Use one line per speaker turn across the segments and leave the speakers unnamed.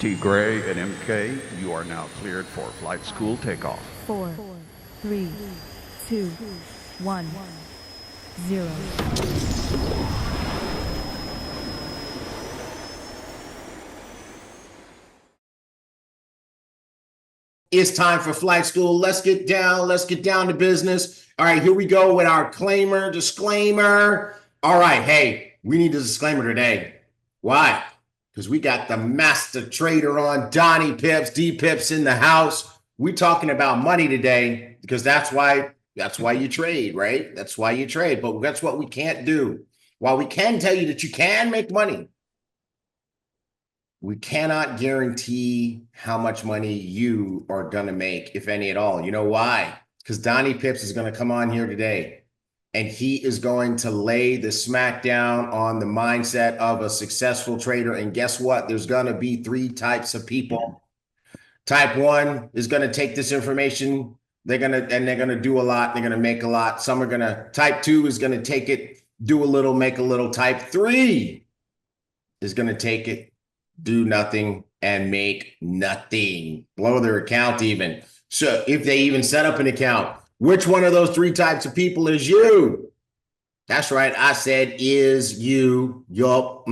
T. Gray and MK, you are now cleared for flight school takeoff.
4, 3, 2, 1, 0.
It's time for flight school. Let's get down to business. All right, here we go with our disclaimer. All right, hey, we need a disclaimer today. Why? Because we got the master trader on, Donnie Pips, D Pips in the house. We're talking about money today because that's why you trade, right? That's why you trade. But that's what we can't do. While we can tell you that you can make money, we cannot guarantee how much money you are going to make, if any at all. You know why? Because Donnie Pips is going to come on here today and he is going to lay the smackdown on the mindset of a successful trader. And guess what? There's going to be 3 types of people. Type 1 is going to take this information. They're going to do a lot. They're going to make a lot. Some are going to, type 2 is going to take it, do a little, make a little. Type 3 is going to take it, do nothing, and make nothing. Blow their account even. So if they even set up an account, which one of those 3 types of people is you? That's right. I said is you. Yup.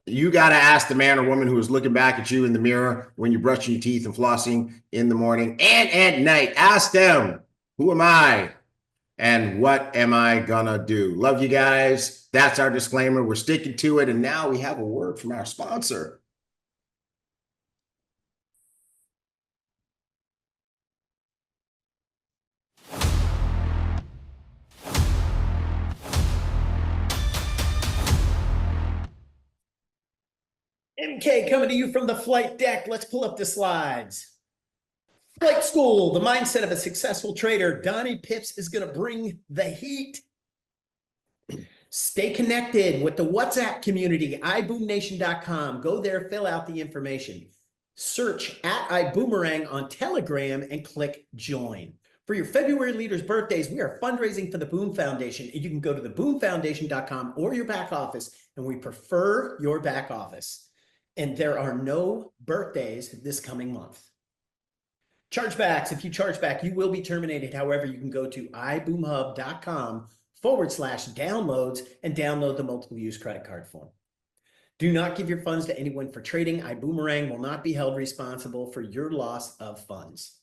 You got to ask the man or woman who is looking back at you in the mirror when you're brushing your teeth and flossing in the morning and at night. Ask them, who am I? And what am I gonna do? Love you guys. That's our disclaimer. We're sticking to it. And now we have a word from our sponsor.
MK coming to you from the flight deck. Let's pull up the slides. Flight school, the mindset of a successful trader. Donnie Pips is going to bring the heat. Stay connected with the WhatsApp community, ibooMnation.com. Go there, fill out the information. Search at Ibüümerang on Telegram and click join. For your February leaders' birthdays, we are fundraising for the BÜM Foundation. You can go to the BÜMFoundation.com or your back office, and we prefer your back office. And there are no birthdays this coming month. Chargebacks, if you charge back, you will be terminated. However, you can go to iboomhub.com/downloads and download the multiple use credit card form. Do not give your funds to anyone for trading. Ibüümerang will not be held responsible for your loss of funds.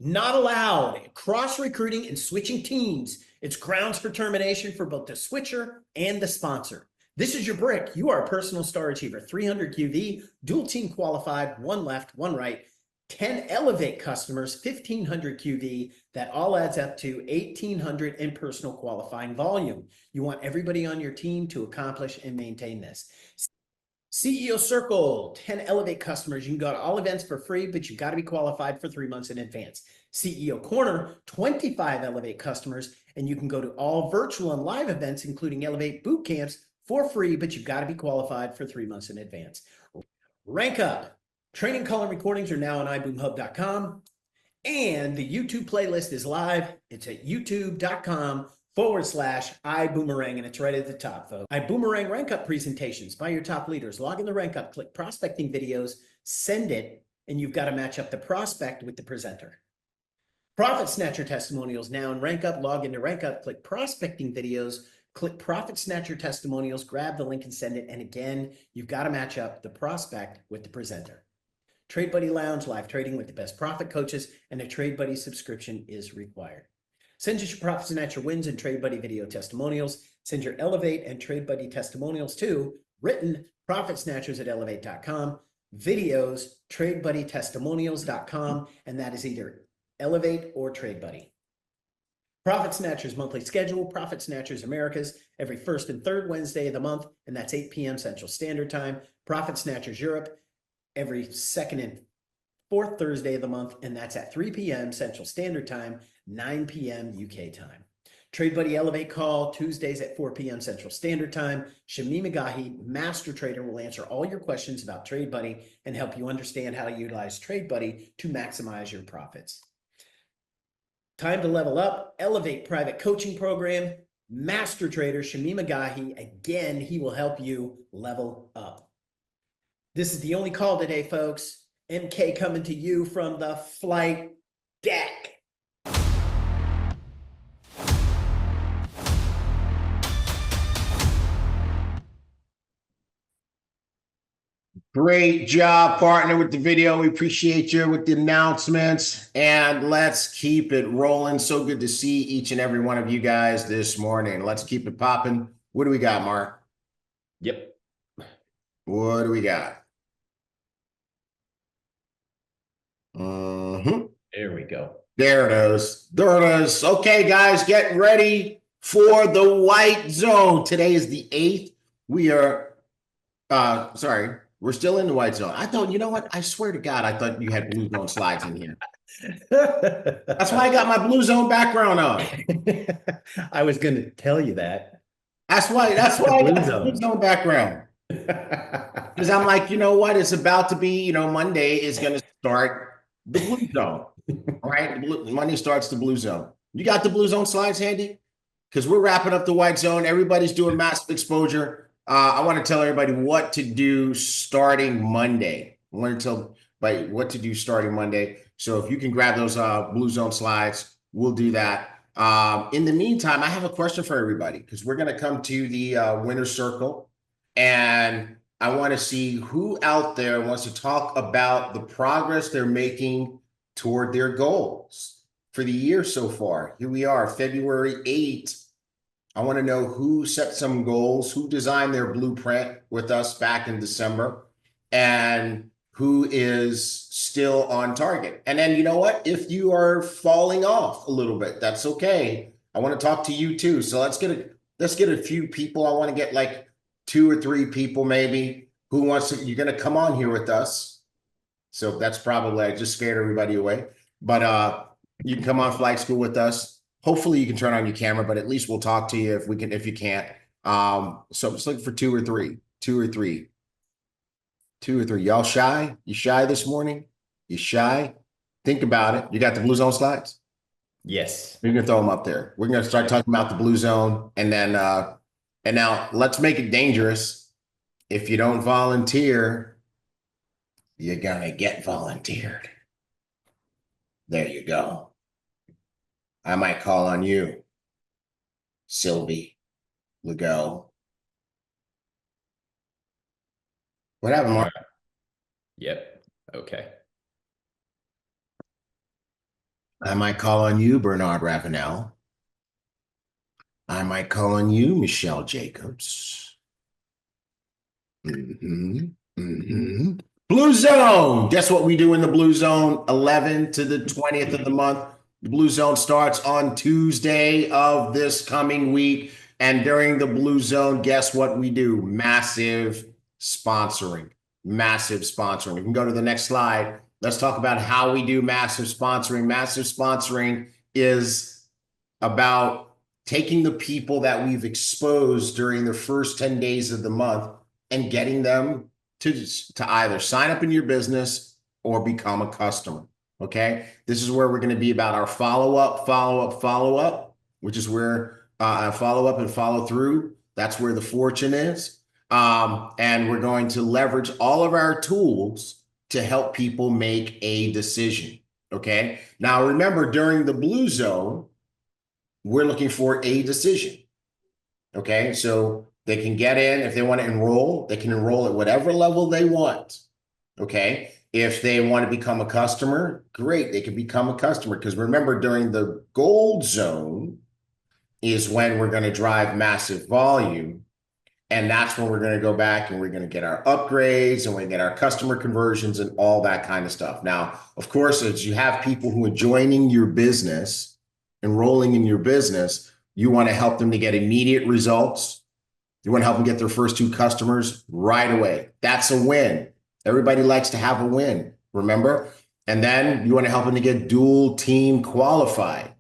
Not allowed. Cross-recruiting and switching teams. It's grounds for termination for both the switcher and the sponsor. This is your brick. You are a personal star achiever. 300 QV, dual team qualified, 1 left, 1 right. 10 Elevate customers, 1,500 QV. That all adds up to 1,800 in personal qualifying volume. You want everybody on your team to accomplish and maintain this. CEO Circle, 10 Elevate customers. You can go to all events for free, but you've got to be qualified for 3 months in advance. CEO Corner, 25 Elevate customers, and you can go to all virtual and live events, including Elevate boot camps, for free, but you've got to be qualified for 3 months in advance. Rank Up. Training call and recordings are now on iboomhub.com. And the YouTube playlist is live. It's at youtube.com/iboomerang, and it's right at the top, folks. Iboomerang Rank Up presentations by your top leaders. Log in the Rank Up, click prospecting videos, send it, and you've got to match up the prospect with the presenter. Profit Snatcher testimonials now in Rank Up. Log into Rank Up, click prospecting videos, click Profit Snatcher testimonials, grab the link and send it. And again, you've got to match up the prospect with the presenter. Trade Buddy Lounge, live trading with the best profit coaches, and a Trade Buddy subscription is required. Send us your Profit Snatcher wins and Trade Buddy video testimonials. Send your Elevate and Trade Buddy testimonials to written profitsnatchers@elevate.com, videos tradebuddytestimonials.com, and that is either Elevate or Trade Buddy. Profit Snatchers monthly schedule, Profit Snatchers Americas every first and third Wednesday of the month, and that's 8 p.m. Central Standard Time. Profit Snatchers Europe every second and fourth Thursday of the month, and that's at 3 p.m. Central Standard Time, 9 p.m. UK time. Trade Buddy Elevate call Tuesdays at 4 p.m. Central Standard Time. Shamim Agahi, Master Trader, will answer all your questions about Trade Buddy and help you understand how to utilize Trade Buddy to maximize your profits. Time to level up. Elevate private coaching program. Master Trader Shamim Agahi, again, he will help you level up. This is the only call today, folks. MK coming to you from the flight deck.
Great job, partner, with the video. We appreciate you with the announcements, and let's keep it rolling. So good to see each and every one of you guys this morning. Let's keep it popping. What do we got, Mark?
Yep.
What do we got?
There we go.
There it is. There it is. Okay, guys, get ready for the white zone. Today is the 8th. We are, we're still in the white zone. I thought, you know what? I swear to God, I thought you had blue zone slides in here. That's why I got my blue zone background on.
I was going to tell you that.
That's why I got the blue zone background. Because I'm like, you know what? It's about to be, Monday is going to start the blue zone. All right. Monday starts the blue zone. You got the blue zone slides handy? Because we're wrapping up the white zone. Everybody's doing massive exposure. I want to tell everybody what to do starting Monday. I want to tell what to do starting Monday. So if you can grab those blue zone slides, we'll do that. In the meantime, I have a question for everybody, because we're going to come to the winner's circle, and I want to see who out there wants to talk about the progress they're making toward their goals for the year so far. Here we are, February 8th. I want to know who set some goals, who designed their blueprint with us back in December, and who is still on target. And then, you know what? If you are falling off a little bit, that's okay. I want to talk to you too. So let's get a few people. I want to get like 2 or 3 people maybe who wants to. You're going to come on here with us. So that's probably, I just scared everybody away. But you can come on flight school with us. Hopefully you can turn on your camera, but at least we'll talk to you if you can't. So I'm just looking for 2 or 3. Y'all shy? You shy this morning? You shy? Think about it. You got the blue zone slides?
Yes.
We're gonna throw them up there. We're gonna start talking about the blue zone, and then and now let's make it dangerous. If you don't volunteer, you're gonna get volunteered. There you go. I might call on you, Sylvie Legault. What happened, Mark?
Yep. Okay.
I might call on you, Bernard Ravenel. I might call on you, Michelle Jacobs. Blue zone. Guess what we do in the blue zone? 11 to the 20th of the month. The blue zone starts on Tuesday of this coming week. And during the blue zone, guess what we do? Massive sponsoring. Massive sponsoring. We can go to the next slide. Let's talk about how we do massive sponsoring. Massive sponsoring is about taking the people that we've exposed during the first 10 days of the month and getting them to either sign up in your business or become a customer. Okay, this is where we're going to be about our follow-up, which is where follow up and follow through. That's where the fortune is. And we're going to leverage all of our tools to help people make a decision. Okay, now remember, during the blue zone, we're looking for a decision. Okay, so they can get in. If they want to enroll, they can enroll at whatever level they want. Okay. If they want to become a customer, great, they can become a customer. Because remember, during the gold zone is when we're going to drive massive volume. And that's when we're going to go back and we're going to get our upgrades and we get our customer conversions and all that kind of stuff. Now, of course, as you have people who are joining your business, enrolling in your business, you want to help them to get immediate results. You want to help them get their first 2 customers right away. That's a win. Everybody likes to have a win, remember? And then you want to help them to get dual team qualified,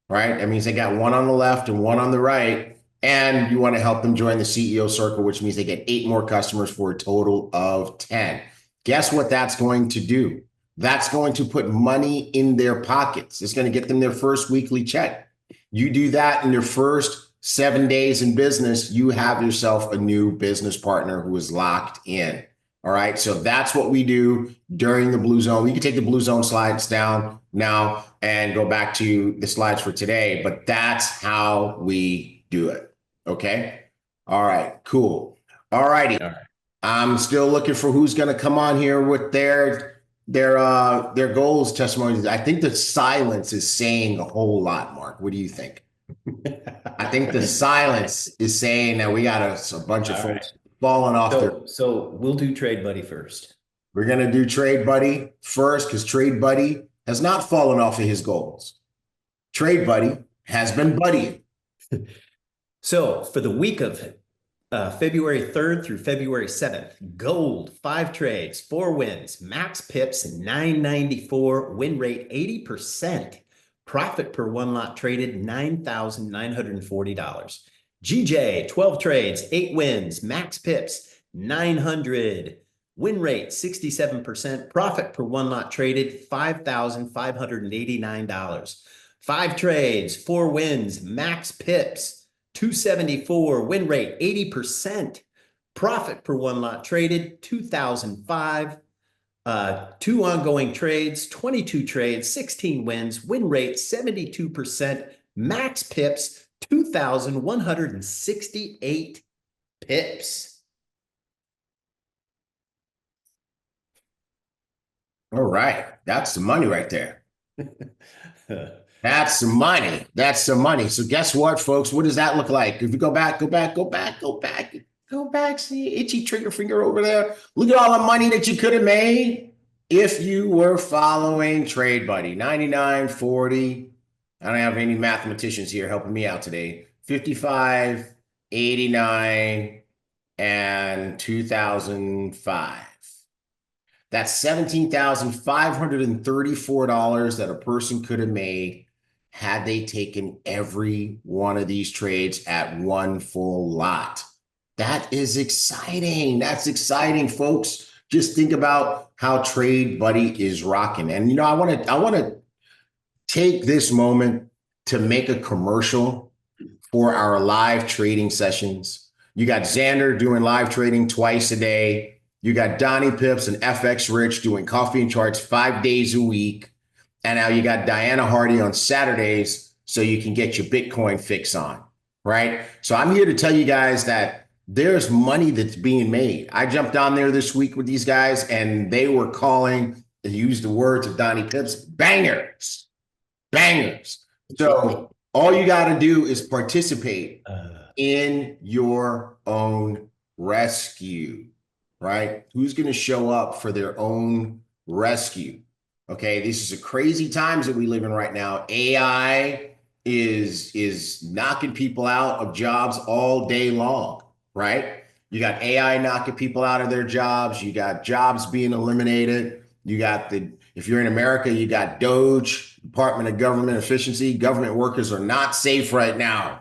right? That means they got 1 on the left and 1 on the right. And you want to help them join the CEO circle, which means they get 8 more customers for a total of 10. Guess what that's going to do? That's going to put money in their pockets. It's going to get them their first weekly check. You do that in your first 7 days in business, you have yourself a new business partner who is locked in. All right. So that's what we do during the Blue Zone. We can take the Blue Zone slides down now and go back to the slides for today, but that's how we do it. Okay. All right. Cool. All righty. I'm still looking for who's going to come on here with their goals testimonies. I think the silence is saying a whole lot, Mark. What do you think? I think the silence is saying that we got a bunch of folks falling off their.
So we'll do Trade Buddy first.
We're going to do Trade Buddy first because Trade Buddy has not fallen off of his goals. Trade Buddy has been buddying.
So for the week of February 3rd through February 7th, gold, 5 trades, 4 wins, max pips, 994, win rate 80%, profit per 1 lot traded, $9,940. GJ, 12 trades, 8 wins, max pips, 900, win rate 67%, profit per 1 lot traded, $5,589. 5 trades, 4 wins, max pips, 274, win rate 80%, profit per 1 lot traded, 2,005. 2 ongoing trades, 22 trades, 16 wins, win rate 72%, max pips 2,168 pips.
All right, that's the money right there. That's the money. That's the money. So guess what, folks? What does that look like? If you go back, see itchy trigger finger over there. Look at all the money that you could have made if you were following Trade Buddy. 99, 40. I don't have any mathematicians here helping me out today. 55, 89, and 2005. That's $17,534 that a person could have made had they taken every one of these trades at one full lot. That is exciting. That's exciting, folks. Just think about how Trade Buddy is rocking. And you know, I want to take this moment to make a commercial for our live trading sessions. You got Xander doing live trading twice a day. You got Donnie Pips and FX Rich doing coffee and charts 5 days a week. And now you got Diana Hardy on Saturdays so you can get your Bitcoin fix on, right? So I'm here to tell you guys that there's money that's being made. I jumped on there this week with these guys and they were calling, to use the words of Donnie Pips, bangers. So all you got to do is participate in your own rescue, right? Who's going to show up for their own rescue? Okay, this is a crazy times that we live in right now. AI is knocking people out of jobs all day long, right? You got AI knocking people out of their jobs. You got jobs being eliminated. You got if you're in America, you got Doge, Department of Government Efficiency. Government workers are not safe right now,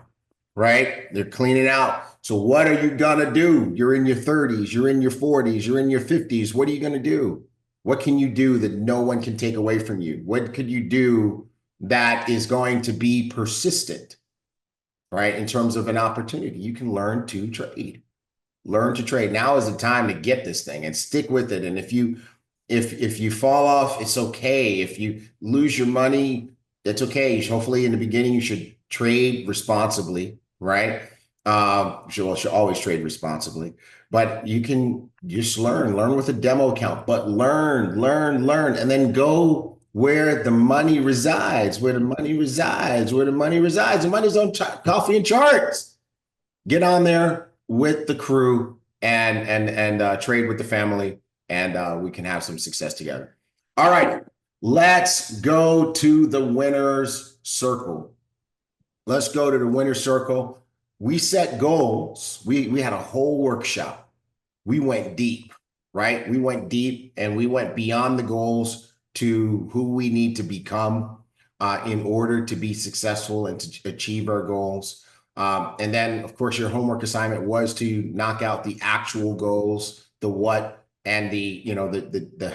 right? They're cleaning out. So what are you gonna do? You're in your 30s, you're in your 40s, you're in your 50s. What are you gonna do? What can you do that no one can take away from you? What could you do that is going to be persistent, right? In terms of an opportunity, you can learn to trade. Learn to trade. Now is the time to get this thing and stick with it. And if you fall off, it's okay. If you lose your money, it's okay. Hopefully in the beginning, you should trade responsibly, right? You should always trade responsibly, but you can just learn with a demo account, but learn, and then go where the money resides, The money's on coffee and charts. Get on there with the crew and trade with the family, and we can have some success together. All right, let's go to the winner's circle. Let's go to the winner's circle. We set goals. We had a whole workshop. We went deep, right? We went deep and we went beyond the goals to who we need to become in order to be successful and to achieve our goals. And then, of course, your homework assignment was to knock out the actual goals, the what and the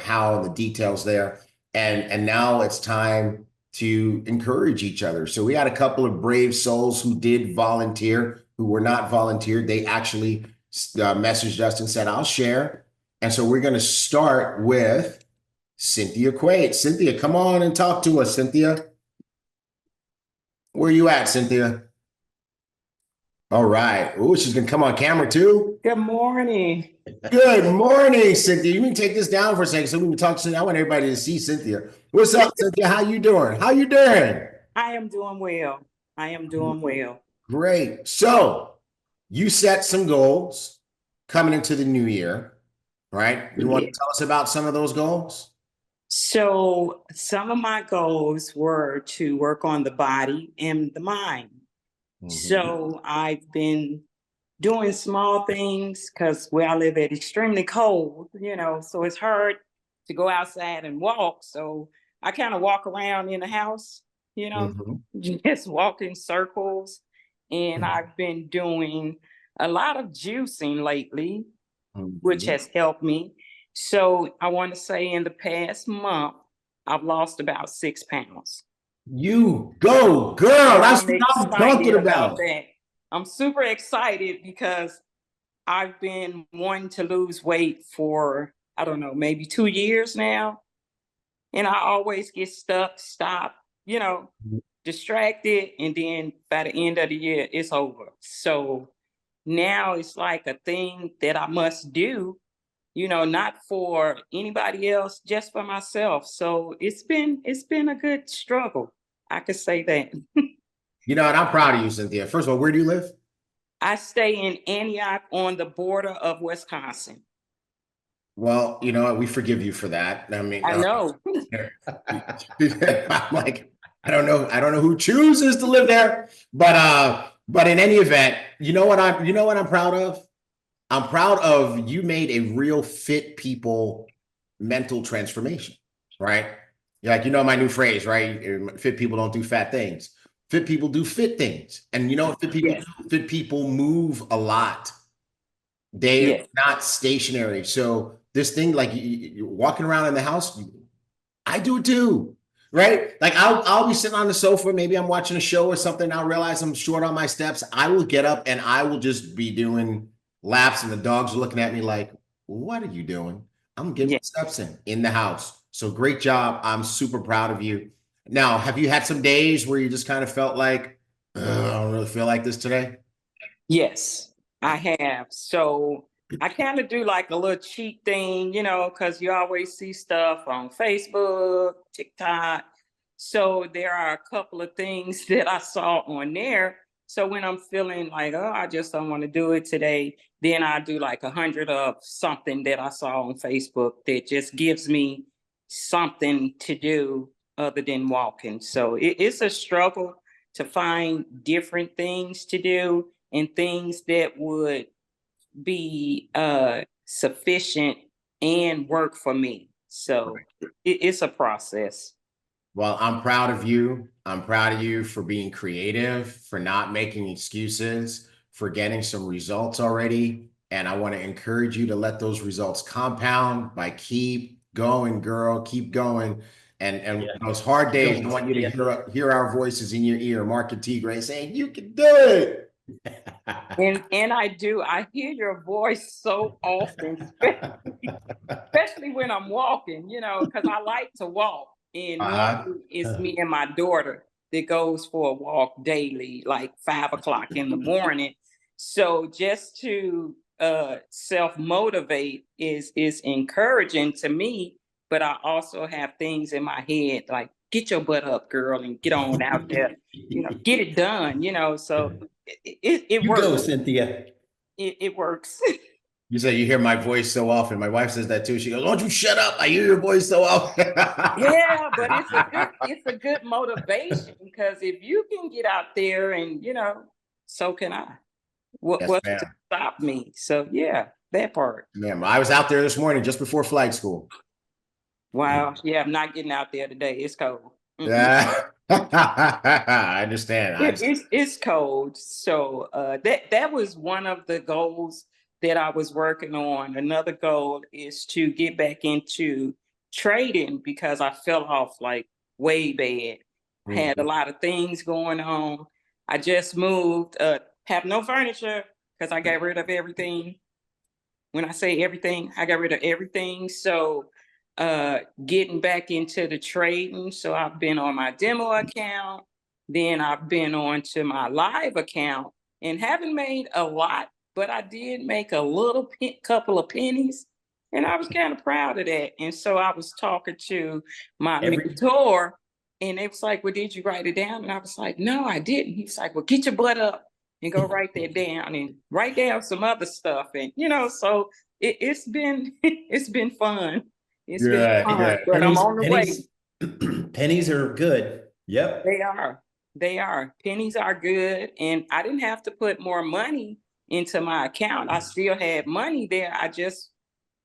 how and the details there. And now it's time to encourage each other. So we had a couple of brave souls who did volunteer, who were not volunteered. They actually messaged us and said, I'll share. And so we're going to start with Cynthia Quaid. Cynthia, come on and talk to us, Cynthia. Where are you at, Cynthia? All right. Oh, she's going to come on camera too.
Good morning.
Good morning, Cynthia. You can take this down for a second so we can talk to Cynthia. I want everybody to see Cynthia. What's up, Cynthia? How you doing? How you doing?
I am doing well. I am doing well.
Great. So you set some goals coming into the new year, right? You want to tell us about some of those goals?
So some of my goals were to work on the body and the mind. So I've been doing small things because where I live at extremely cold, so it's hard to go outside and walk. So I kind of walk around in the house, just walk in circles. And I've been doing a lot of juicing lately, which has helped me. So I want to say in the past month, I've lost about 6 pounds.
You go, girl. That's what I'm talking about.
That. I'm super excited because I've been wanting to lose weight for, I don't know, maybe 2 years now. And I always get stuck, stop, distracted. And then by the end of the year, it's over. So now it's like a thing that I must do, not for anybody else, just for myself. So it's been a good struggle. I could say that.
And I'm proud of you, Cynthia. First of all, where do you live?
I stay in Antioch on the border of Wisconsin.
Well, you know what? We forgive you for that. I mean,
I know.
I'm like, I don't know who chooses to live there, but in any event, you know what I'm proud of? I'm proud of you made a real fit people mental transformation, right? You're like, my new phrase, right? Fit people don't do fat things. Fit people do fit things. And fit people move a lot. They're not stationary. So this thing, like you're walking around in the house, I do it too, right? Like I'll be sitting on the sofa, maybe I'm watching a show or something. I'll realize I'm short on my steps. I will get up and I will just be doing laps, and the dogs are looking at me like, what are you doing? I'm getting steps in the house. So great job. I'm super proud of you. Now, have you had some days where you just kind of felt like, I don't really feel like this today?
Yes, I have. So I kind of do like a little cheat thing, because you always see stuff on Facebook, TikTok. So there are a couple of things that I saw on there. So when I'm feeling like, oh, I just don't want to do it today, then I do like 100 of something that I saw on Facebook that just gives me something to do other than walking. So it's a struggle to find different things to do and things that would be sufficient and work for me. So it's a process.
Well, I'm proud of you. I'm proud of you for being creative, for not making excuses, for getting some results already. And I want to encourage you to let those results compound by keep going, girl, keep going. And those hard days, I want you to hear our voices in your ear, Mark and T. Gray saying, you can do it.
And I do. I hear your voice so often, especially when I'm walking, because I like to walk. And normally it's me and my daughter that goes for a walk daily, like 5 o'clock in the morning. So just to self-motivate is encouraging to me, but I also have things in my head like, get your butt up, girl, and get on out there, get it done, so it works.
You go, Cynthia.
It works.
You say you hear my voice so often. My wife says that too. She goes, "Why don't you shut up? I hear your voice so often."
Yeah, but it's a good motivation, because if you can get out there and so can I. What's to stop me? So yeah, that part.
Man, I was out there this morning just before flight school.
Wow. Yeah, I'm not getting out there today. It's cold.
Yeah, I understand.
It's cold. So that was one of the goals that I was working on. Another goal is to get back into trading, because I fell off like way bad. I had a lot of things going on. I just moved, have no furniture because I got rid of everything. when I say everything, I got rid of everything. So getting back into the trading. So I've been on my demo account, then I've been on to my live account and haven't made a lot, but I did make a little couple of pennies. And I was kind of proud of that. And so I was talking to my mentor, and it was like, well, did you write it down? And I was like, no, I didn't. He was like, well, get your butt up and go write that down and write down some other stuff. And, so it's been, it's been fun. It's been fun, but I'm on the way.
Pennies are good. Yep.
They are. They are. Pennies are good. And I didn't have to put more money into my account. I still had money there. I just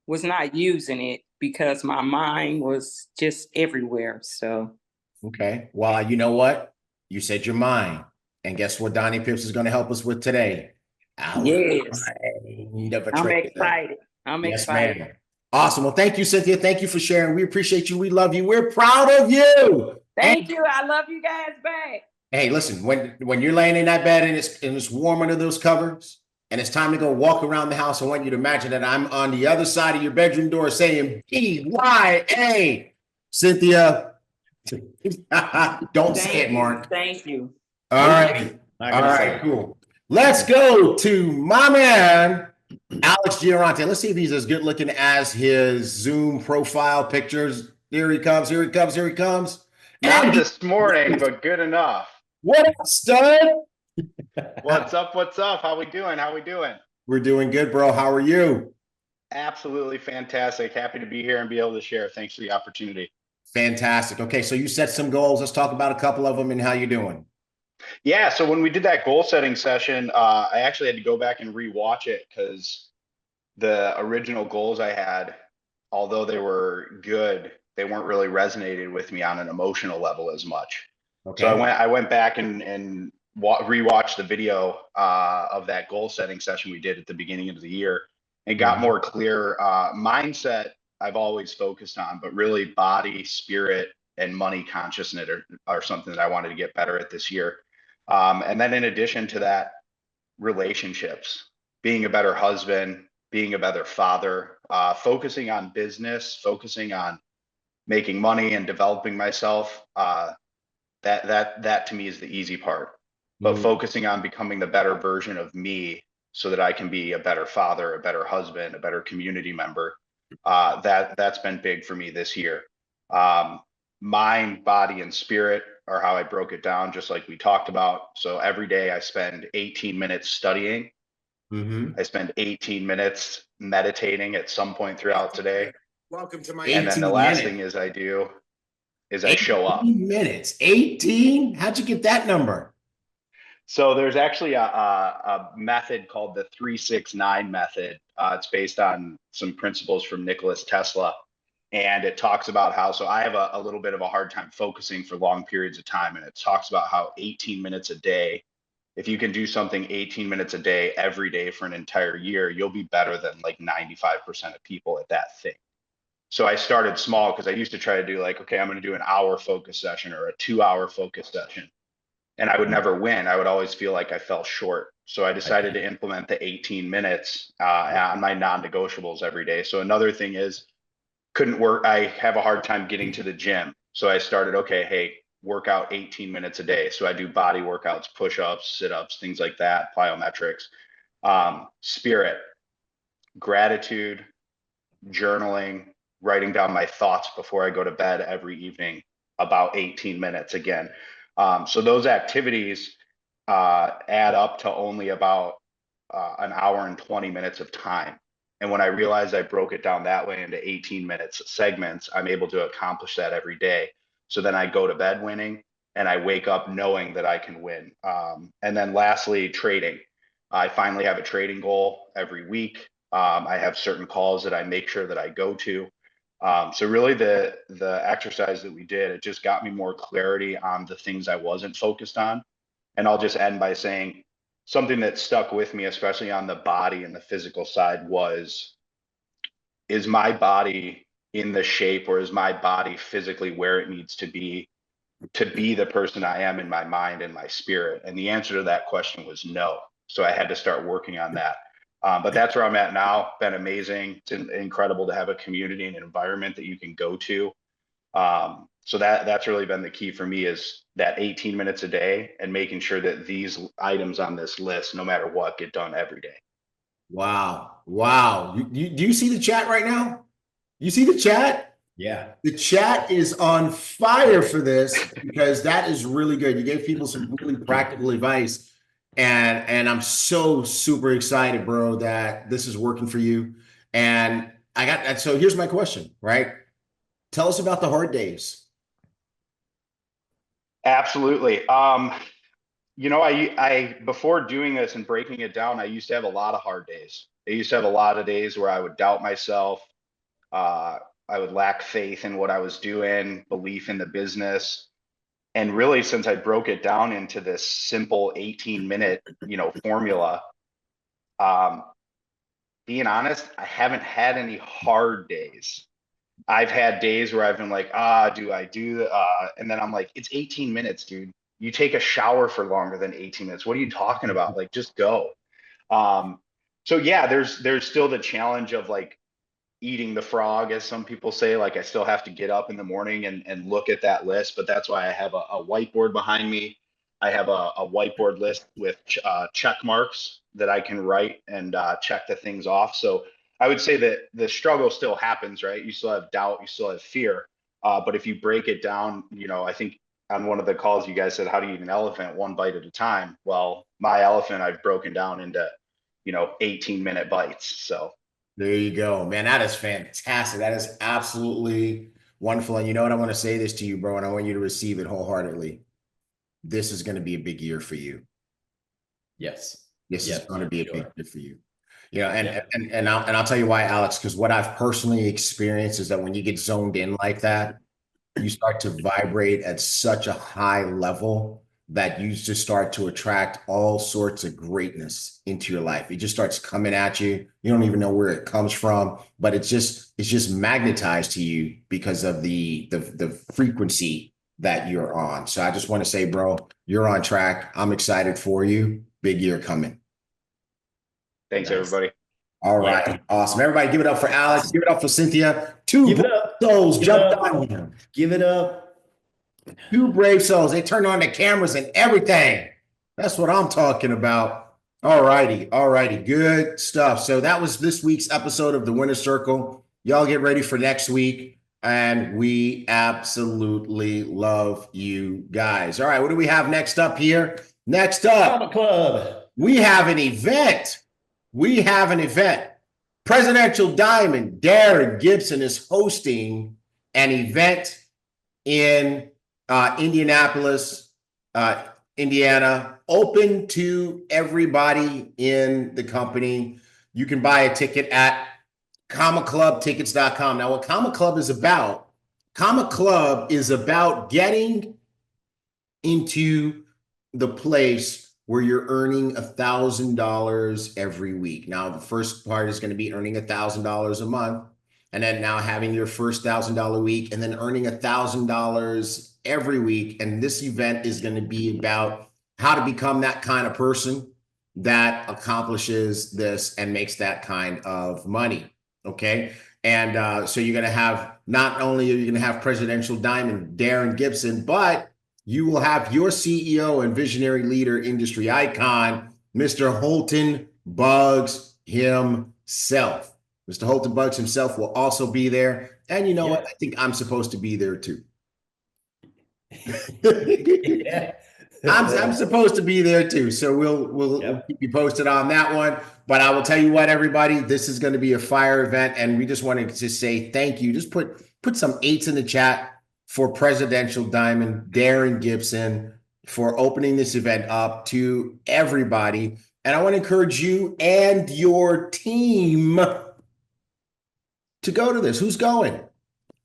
was not using it because my mind was just everywhere. So.
Okay. Well, you know what? You said your mind. And guess what Donnie Pips is going to help us with today?
Yes. I'm excited. I'm excited.
Ma'am. Awesome. Well, thank you, Cynthia. Thank you for sharing. We appreciate you. We love you. We're proud of you.
Thank you. I love you guys back.
Hey, listen, when you're laying in that bed and it's warm under those covers and it's time to go walk around the house, I want you to imagine that I'm on the other side of your bedroom door saying BYA. Cynthia, don't say it, Mark.
Thank you.
All right. All right, cool. Let's go to my man, Alex Giorante. Let's see if he's as good looking as his Zoom profile pictures. Here he comes. Here he comes. Here he comes.
Not this morning, but good enough.
What up, stud?
What's up? What's up? How we doing? How we doing?
We're doing good, bro. How are you?
Absolutely fantastic. Happy to be here and be able to share. Thanks for the opportunity.
Fantastic. Okay, so you set some goals. Let's talk about a couple of them and how you doing.
Yeah, so when we did that goal setting session, I actually had to go back and rewatch it because the original goals I had, although they were good, they weren't really resonating with me on an emotional level as much. Okay. So I went back and rewatched the video of that goal setting session we did at the beginning of the year and got more clear. Mindset I've always focused on, but really body, spirit, and money consciousness are something that I wanted to get better at this year. And then in addition to that, relationships, being a better husband, being a better father, focusing on business, focusing on making money and developing myself. That to me is the easy part, but focusing on becoming the better version of me so that I can be a better father, a better husband, a better community member. That's been big for me this year. Mind, body, and spirit are how I broke it down, just like we talked about. So every day I spend 18 minutes studying. I spend 18 minutes meditating at some point throughout today.
Welcome to my.
And then the last thing is I show up.
18 minutes. 18? How'd you get that number?
So there's actually a method called the 3-6-9 method. It's based on some principles from Nikola Tesla. And it talks about how, so I have a little bit of a hard time focusing for long periods of time. And it talks about how 18 minutes a day, if you can do something 18 minutes a day, every day for an entire year, you'll be better than like 95% of people at that thing. So I started small because I used to try to do like, okay, I'm going to do an hour focus session or a 2-hour focus session. And I would never win. I would always feel like I fell short. So I decided to implement the 18 minutes on my non-negotiables every day. So another thing is, couldn't work. I have a hard time getting to the gym. So I started, okay, hey, work out 18 minutes a day. So I do body workouts, push-ups, sit-ups, things like that, plyometrics. Spirit, gratitude, journaling, writing down my thoughts before I go to bed every evening, about 18 minutes again. So those activities add up to only about an hour and 20 minutes of time. And when I realized I broke it down that way into 18 minutes segments, I'm able to accomplish that every day. So then I go to bed winning and I wake up knowing that I can win. And then lastly, trading. I finally have a trading goal every week. I have certain calls that I make sure that I go to. So really the exercise that we did, it just got me more clarity on the things I wasn't focused on. And I'll just end by saying something that stuck with me, especially on the body and the physical side, is my body in the shape, or is my body physically where it needs to be the person I am in my mind and my spirit? And the answer to that question was no. So I had to start working on that. But that's where I'm at now. Been amazing. It's incredible to have a community and an environment that you can go to. So that's really been the key for me, is that 18 minutes a day and making sure that these items on this list, no matter what, get done every day.
Wow. Wow. Do you see the chat right now? You see the chat?
Yeah.
The chat is on fire for this, because that is really good. You gave people some really practical advice. And I'm so super excited, bro, that this is working for you. And so here's my question, right? Tell us about the hard days.
Absolutely. You know, I before doing this and breaking it down, I used to have a lot of hard days. I used to have a lot of days where I would doubt myself. I would lack faith in what I was doing, belief in the business. And really, since I broke it down into this simple 18-minute, formula, being honest, I haven't had any hard days. I've had days where I've been like, do I do? And then I'm like, it's 18 minutes, dude. You take a shower for longer than 18 minutes. What are you talking about? Like, just go. So yeah, there's still the challenge of like eating the frog, as some people say. Like, I still have to get up in the morning and look at that list, but that's why I have a whiteboard behind me. I have a whiteboard list with check marks that I can write and check the things off. So I would say that the struggle still happens, right? You still have doubt, you still have fear. But if you break it down, I think on one of the calls you guys said, how do you eat an elephant? One bite at a time. Well, my elephant I've broken down into, 18-minute bites. So
There you go, man. That is fantastic. That is absolutely wonderful. And you know what? I want to say this to you, bro, and I want you to receive it wholeheartedly. This is going to be a big year for you.
Yes.
This is going to be a big
Sure.
year for you. And I'll tell you why, Alex, because what I've personally experienced is that when you get zoned in like that, you start to vibrate at such a high level that you just start to attract all sorts of greatness into your life. It just starts coming at you. You don't even know where it comes from, but it's just magnetized to you because of the frequency that you're on. So I just want to say, bro, you're on track. I'm excited for you. Big year coming.
thanks,
Nice.
everybody.
All right. Awesome. Everybody give it up for Alex. Give it up for Cynthia. Two
Give it
brave
up.
souls
Give it
jumped
up.
on him.
Give it up.
Two brave souls. They turned on the cameras and everything. That's what I'm talking about. All righty. All righty. Good stuff. So that was this week's episode of the Winner Circle. Y'all get ready for next week. And we absolutely love you guys. All right. What do we have next up here? Next up,
Comic Club.
we have an event. Presidential Diamond, Darren Gibson, is hosting an event in Indianapolis, Indiana, open to everybody in the company. You can buy a ticket at comiclubtickets.com. Now, what Comic Club is about getting into the place where you're earning $1,000 every week. Now, the first part is going to be earning $1,000 a month, and then now having your first $1,000 week, and then earning $1,000 every week. And this event is going to be about how to become that kind of person that accomplishes this and makes that kind of money. Okay. And so you're going to have, not only are you going to have Presidential Diamond, Darren Gibson, but you will have your CEO and visionary leader, industry icon, Mr. Holton Buggs himself. Mr. Holton Buggs himself will also be there. And you know what? I think I'm supposed to be there too. I'm supposed to be there too. So we'll keep you posted on that one. But I will tell you what, everybody, this is going to be a fire event. And we just wanted to say thank you. Just put some 8s in the chat for Presidential Diamond, Darren Gibson, for opening this event up to everybody. And I want to encourage you and your team to go to this. Who's going?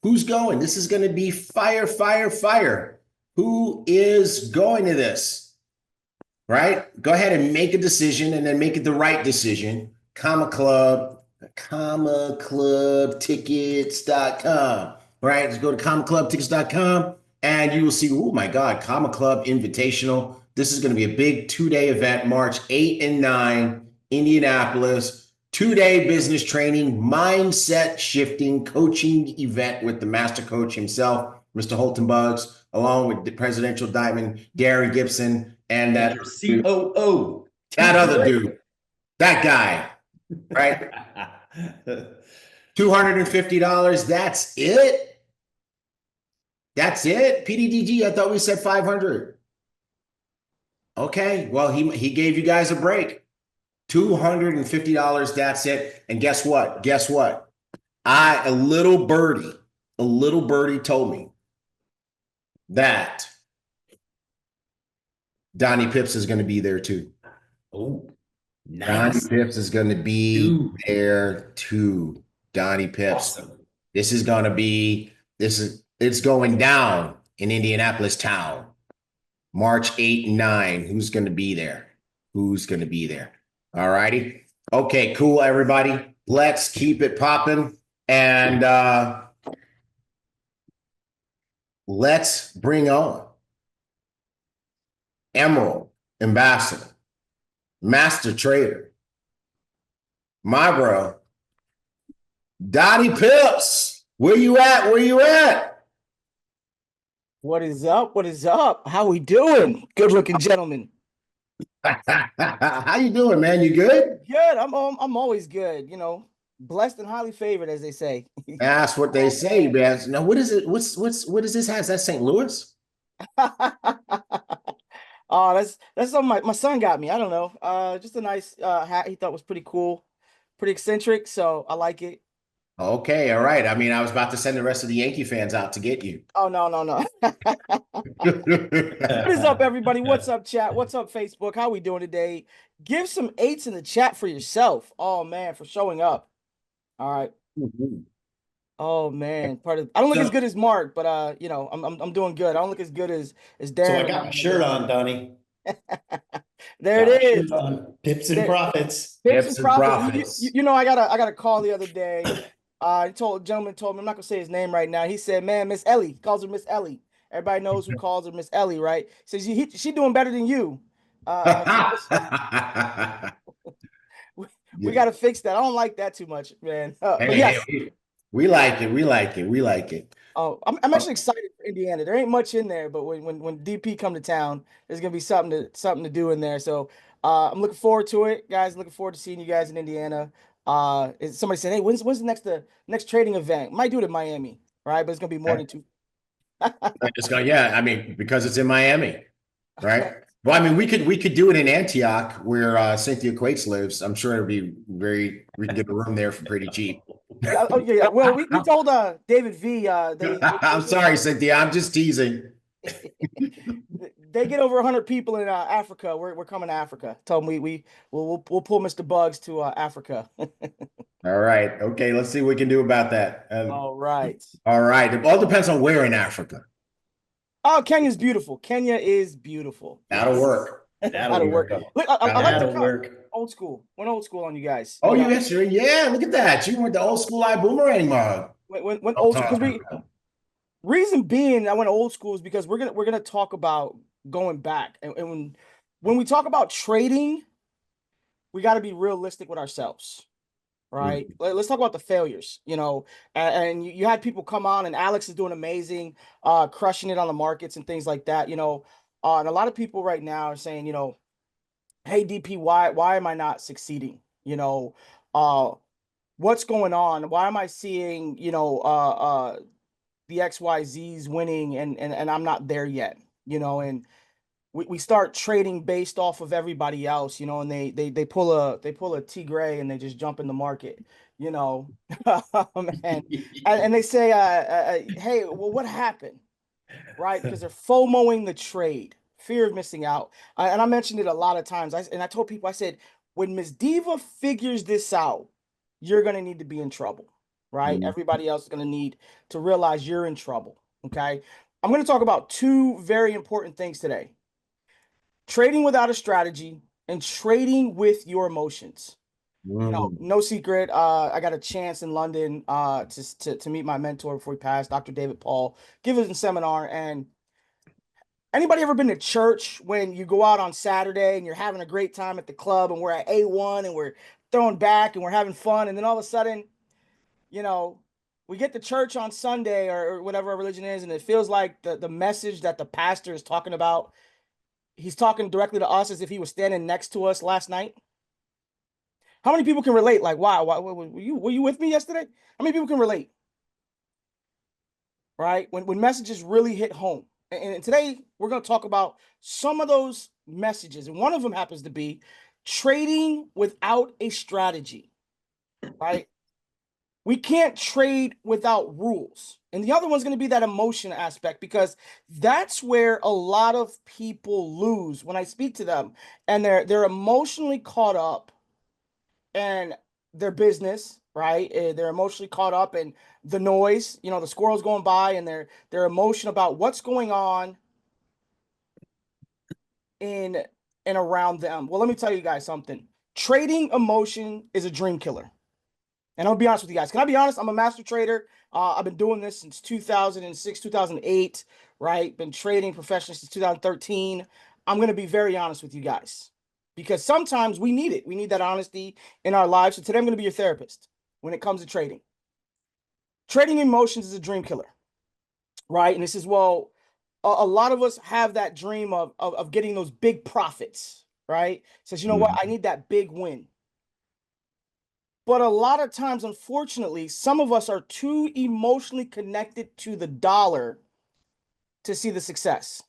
This is going to be fire, fire, fire. Who is going to this? Right? Go ahead and make a decision, and then make it the right decision. comiclubtickets.com. Right? Just go to comiclubtickets.com and you will see, oh my God, Comic Club Invitational. This is going to be a big 2-day event, March 8 and 9, Indianapolis. 2-day business training, mindset shifting coaching event with the master coach himself, Mr. Holton Buggs, along with the presidential diamond, Gary Gibson, and that
COO.
that other dude, that guy, right? $250. That's it. That's it. PDDG, I thought we said 500. Okay, well, he gave you guys a break. $250, that's it. And guess what? Guess what? A little birdie told me that Donnie Pips is going to be there too.
Oh,
Donnie
nice.
Pips is going to be there too. Donnie Pips.
Awesome.
It's going down in Indianapolis town. March 8 and 9. Who's going to be there? Who's going to be there? All righty. Okay, cool, everybody. Let's keep it popping. And let's bring on Emerald Ambassador, Master Trader, my bro, Donnie Pips. Where you at? Where you at?
What is up? What is up? How we doing? Good looking gentlemen.
How you doing, man? You good?
Good. I'm always good. You know, blessed and highly favored, as they say.
That's what they say, man. Now, what is it? What does this have? Is that St. Louis?
Oh, that's something my son got me. I don't know. Just a nice hat he thought was pretty cool, pretty eccentric. So I like it.
Okay, all right. I mean, I was about to send the rest of the Yankee fans out to get you.
Oh no. What is up, everybody? What's up, chat? What's up, Facebook? How we doing today? Give some 8s in the chat for yourself. Oh man, for showing up. All right. Oh man, I don't look as good as Mark, but you know, I'm doing good. I don't look as good as Darren.
So I got my shirt on, Donnie.
There
Got
it
my
is.
shirt on. Pips and profits.
Pips and profits. You know, I got a call the other day. Gentleman told me, I'm not gonna say his name right now. He said, "Man, Miss Ellie," he calls her Miss Ellie. Everybody knows who calls her Miss Ellie, right? Says she doing better than you. We got to fix that. I don't like that too much, man. But yes.
We like it. We like it. We like it.
Oh, I'm actually excited for Indiana. There ain't much in there, but when DP come to town, there's gonna be something to do in there. So I'm looking forward to it, guys. Looking forward to seeing you guys in Indiana. Somebody said, "Hey, when's the next trading event?" Might do it in Miami, right? But it's gonna be more than 2.
Yeah. I mean, because it's in Miami, right? Well, I mean, we could do it in Antioch, where Cynthia Quates lives. I'm sure it'll be we can get a room there for pretty cheap.
Oh yeah. Well, we told David V.
I'm sorry, Cynthia. I'm just teasing.
They get over 100 people in Africa. We're coming to Africa. Tell them we'll pull Mr. Buggs to Africa.
All right. Okay. Let's see what we can do about that.
All right.
All right. It all depends on where in Africa.
Oh, Kenya's beautiful. Kenya is beautiful.
That'll work.
That'll work. Look, I like to
work.
Old school. Went old school on you guys.
Oh, you sure? Yeah. Look at that. You went the old school Ibüümerang mug.
When old school. Reason being I went old school is because we're gonna talk about going back, and when we talk about trading, we got to be realistic with ourselves, right? Let's talk about the failures, you know. And you had people come on, and Alex is doing amazing, crushing it on the markets and things like that, you know. And a lot of people right now are saying, you know, hey DP, why am I not succeeding? You know, what's going on? Why am I seeing, you know, the XYZs winning and I'm not there yet, you know? And we start trading based off of everybody else, you know, and they pull a T Gray and they just jump in the market, you know. and they say, hey, well, what happened? Right? Because they're FOMOing the trade, fear of missing out. And I mentioned it a lot of times. I told people, I said, when Ms. Diva figures this out, you're going to need to be in trouble, right? Everybody else is going to need to realize you're in trouble, okay? I'm going to talk about 2 very important things today. Trading without a strategy and trading with your emotions. You know, no secret. I got a chance in London to meet my mentor before he passed, Dr. David Paul, give us a seminar. And anybody ever been to church when you go out on Saturday and you're having a great time at the club and we're at A1 and we're throwing back and we're having fun. And then all of a sudden, you know, we get to church on Sunday or whatever our religion is, and it feels like the message that the pastor is talking about, he's talking directly to us as if he was standing next to us last night. How many people can relate? Like, wow, were you with me yesterday? How many people can relate? Right? When messages really hit home. And today we're going to talk about some of those messages. And one of them happens to be trading without a strategy, right? We can't trade without rules. And the other one's going to be that emotion aspect, because that's where a lot of people lose when I speak to them, and they're emotionally caught up in their business, right? They're emotionally caught up in the noise, the squirrels going by, and their emotion about what's going on in and around them. Well, let me tell you guys something. Trading emotion is a dream killer. And I'll be honest with you guys. Can I be honest? I'm a master trader. I've been doing this since 2006, 2008, right? Been trading professionally since 2013. I'm going to be very honest with you guys, because sometimes we need it. We need that honesty in our lives. So today I'm going to be your therapist when it comes to trading. Trading emotions is a dream killer, right? And this is, well, a lot of us have that dream of getting those big profits, right? Says, you know what? I need that big win. But a lot of times, unfortunately, some of us are too emotionally connected to the dollar to see the success,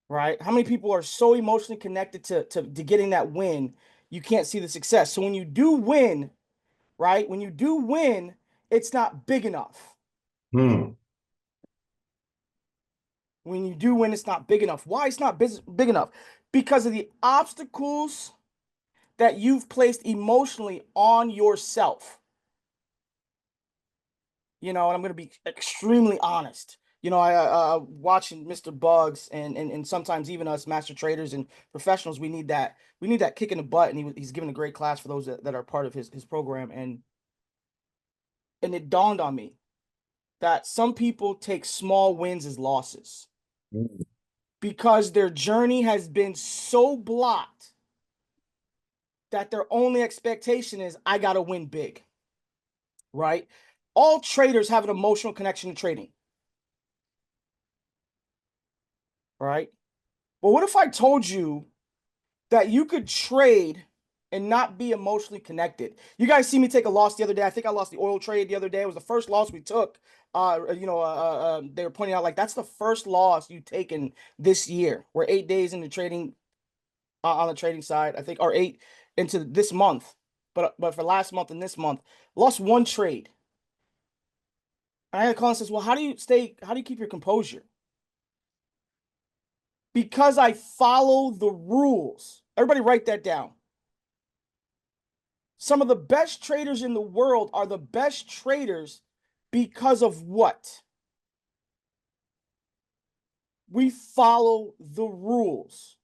right? How many people are so emotionally connected to getting that win, you can't see the success? So when you do win, right? When you do win, it's not big enough.
Hmm.
When you do win, it's not big enough. Why it's not big enough? Because of the obstacles that you've placed emotionally on yourself. And I'm going to be extremely honest. I watching Mr. Bugs and sometimes even us master traders and professionals, we need that kick in the butt. And he's giving a great class for those that are part of his program. And it dawned on me that some people take small wins as losses because their journey has been so blocked that their only expectation is, I got to win big, right? All traders have an emotional connection to trading. Right? Well, what if I told you that you could trade and not be emotionally connected? You guys see me take a loss the other day. I think I lost the oil trade the other day. It was the first loss we took. They were pointing out, like, that's the first loss you've taken this year. We're 8 days into trading on the trading side, I think, or 8 into this month. But for last month and this month, lost one trade. And I had a call and says, well, how do you keep your composure? Because I follow the rules. Everybody write that down. Some of the best traders in the world are the best traders because of what? We follow the rules,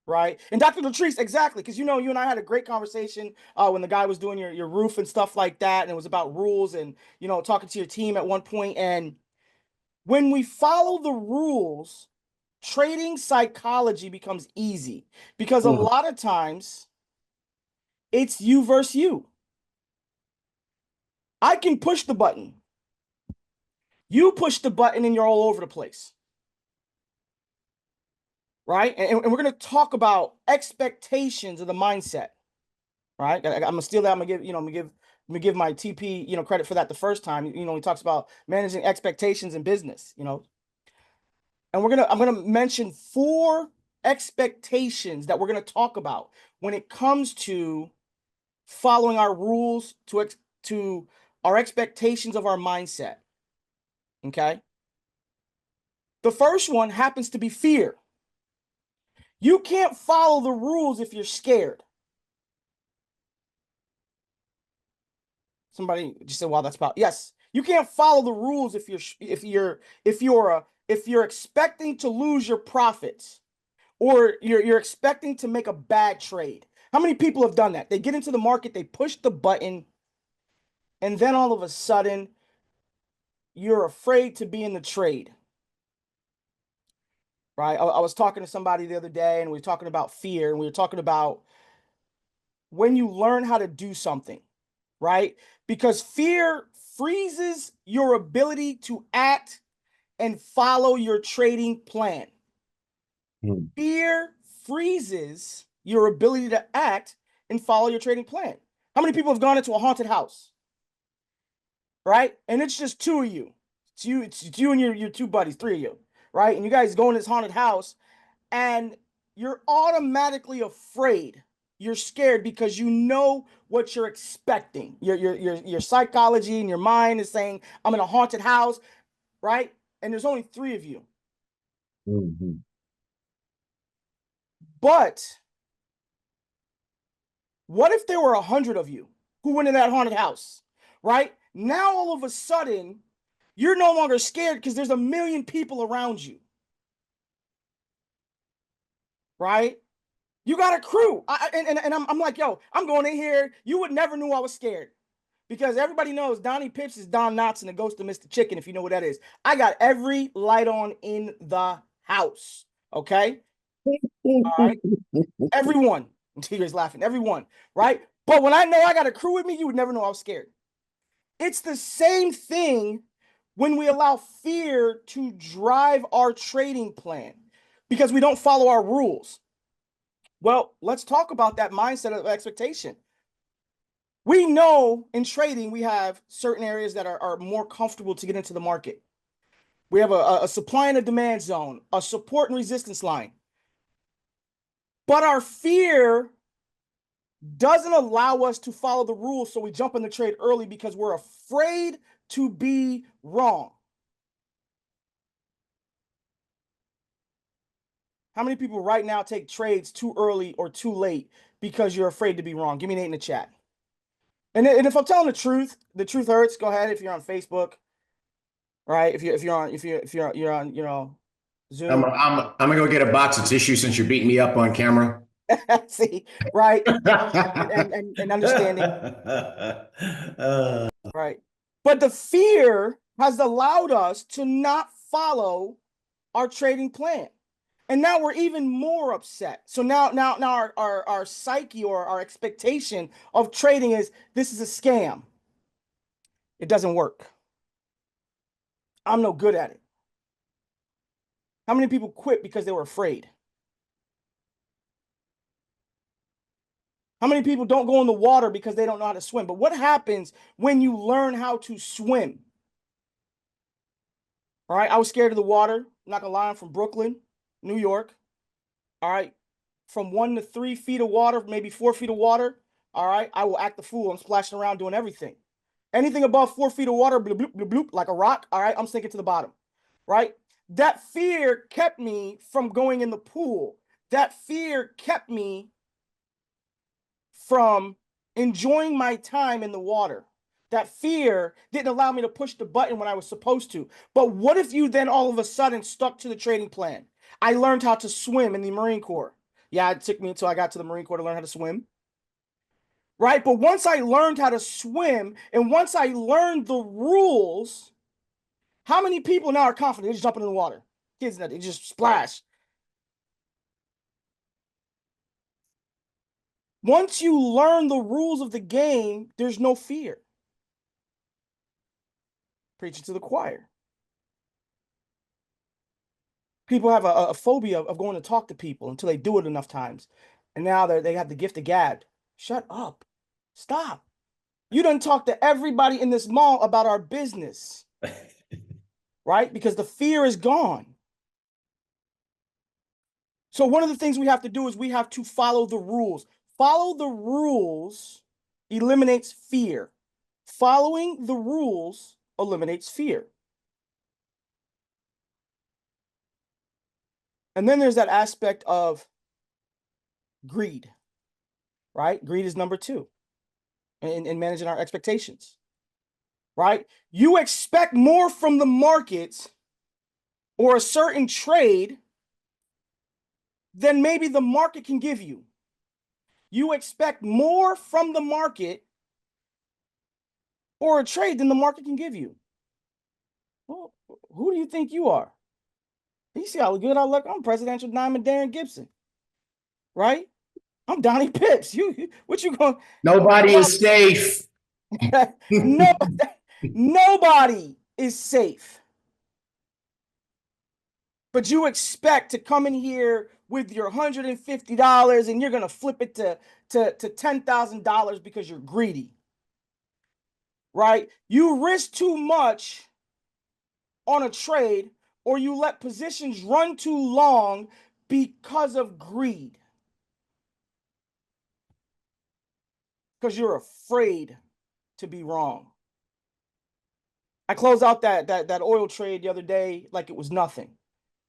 right? And Dr. Latrice, exactly, because you and I had a great conversation when the guy was doing your roof and stuff like that, and it was about rules and, talking to your team at one point. And when we follow the rules, trading psychology becomes easy, because a lot of times it's you versus you. I can push the button. You push the button and you're all over the place. Right? And we're going to talk about expectations of the mindset. Right? I'm going to steal that. I'm going to give my TP, credit for that the first time. He talks about managing expectations in business, And I'm going to mention 4 expectations that we're going to talk about when it comes to following our rules to our expectations of our mindset. Okay. The first one happens to be fear. You can't follow the rules if you're scared. Somebody just said, "Wow, that's about." Yes, you can't follow the rules if you're expecting to lose your profits, or you're expecting to make a bad trade. How many people have done that? They get into the market, they push the button, and then all of a sudden, you're afraid to be in the trade. Right? I was talking to somebody the other day, and we were talking about fear, and we were talking about when you learn how to do something, right? Because fear freezes your ability to act and follow your trading plan. Fear freezes your ability to act and follow your trading plan. How many people have gone into a haunted house? Right? And it's just two of you. It's you and your two buddies, three of you, right? And you guys go in this haunted house and you're automatically afraid. You're scared because you know what you're expecting. Your psychology and your mind is saying, I'm in a haunted house, right? And there's only three of you. But what if there were 100 of you who went in that haunted house, right? Now, all of a sudden, you're no longer scared because there's 1 million people around you, right? You got a crew. I'm like, yo, I'm going in here. You would never knew I was scared because everybody knows Donnie Pips is Don Knotts and the ghost of Mr. Chicken, if you know what that is. I got every light on in the house, okay? All right? Everyone. Tigger's laughing. Everyone, right? But when I know I got a crew with me, you would never know I was scared. It's the same thing when we allow fear to drive our trading plan because we don't follow our rules. Well, let's talk about that mindset of expectation. We know in trading, we have certain areas that are more comfortable to get into the market. We have a supply and a demand zone, a support and resistance line. But our fear doesn't allow us to follow the rules, so we jump in the trade early because we're afraid to be wrong. How many people right now take trades too early or too late because you're afraid to be wrong? Give me an 8 in the chat. And if I'm telling the truth hurts. Go ahead if you're on Facebook, right? If you're on Zoom.
I'm gonna go get a box of tissue since you're beating me up on camera.
See, right? and understanding. Right. But the fear has allowed us to not follow our trading plan. And now we're even more upset. So now our psyche or our expectation of trading is this is a scam. It doesn't work. I'm no good at it. How many people quit because they were afraid? How many people don't go in the water because they don't know how to swim? But what happens when you learn how to swim? All right, I was scared of the water. I'm not gonna lie, I'm from Brooklyn, New York. All right, from 1 to 3 feet of water, maybe 4 feet of water. All right, I will act the fool. I'm splashing around doing everything. Anything above 4 feet of water, bloop, bloop, bloop, bloop, like a rock. All right, I'm sinking to the bottom. Right? That fear kept me from going in the pool. That fear kept me from enjoying my time in the water. That fear didn't allow me to push the button when I was supposed to. But what if you then all of a sudden stuck to the trading plan? I learned how to swim in the Marine Corps. Yeah, it took me until I got to the Marine Corps to learn how to swim. Right? But once I learned how to swim and once I learned the rules, how many people now are confident? They're just jumping in the water. Kids, they just splash. Once you learn the rules of the game, there's no fear. Preaching to the choir. People have a phobia of going to talk to people until they do it enough times. And now they have the gift of gab. Shut up. Stop. You done talk to everybody in this mall about our business. Right? Because the fear is gone. So one of the things we have to do is we have to follow the rules. Follow the rules eliminates fear. Following the rules eliminates fear. And then there's that aspect of greed, right? Greed is number 2 in managing our expectations, right? You expect more from the markets or a certain trade than maybe the market can give you. You expect more from the market or a trade than the market can give you. Well, who do you think you are? You see how good I look? I'm Presidential Diamond Darren Gibson, right? I'm Donnie Pips. What you going?
Nobody is safe.
No, nobody is safe. But you expect to come in here with your $150 and you're gonna flip it to $10,000 because you're greedy, right? You risk too much on a trade, or you let positions run too long because of greed. Because you're afraid to be wrong. I closed out that oil trade the other day like it was nothing.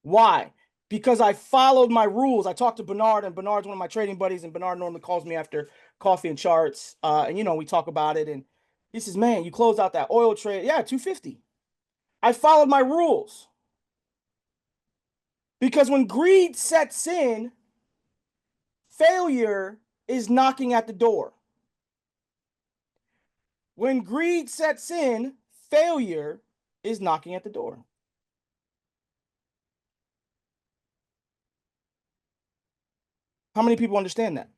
Why? Because I followed my rules. I talked to Bernard, and Bernard's one of my trading buddies, and Bernard normally calls me after coffee and charts. And we talk about it, and he says, man, you closed out that oil trade. Yeah, 250. I followed my rules. Because when greed sets in, failure is knocking at the door. When greed sets in, failure is knocking at the door. How many people understand that?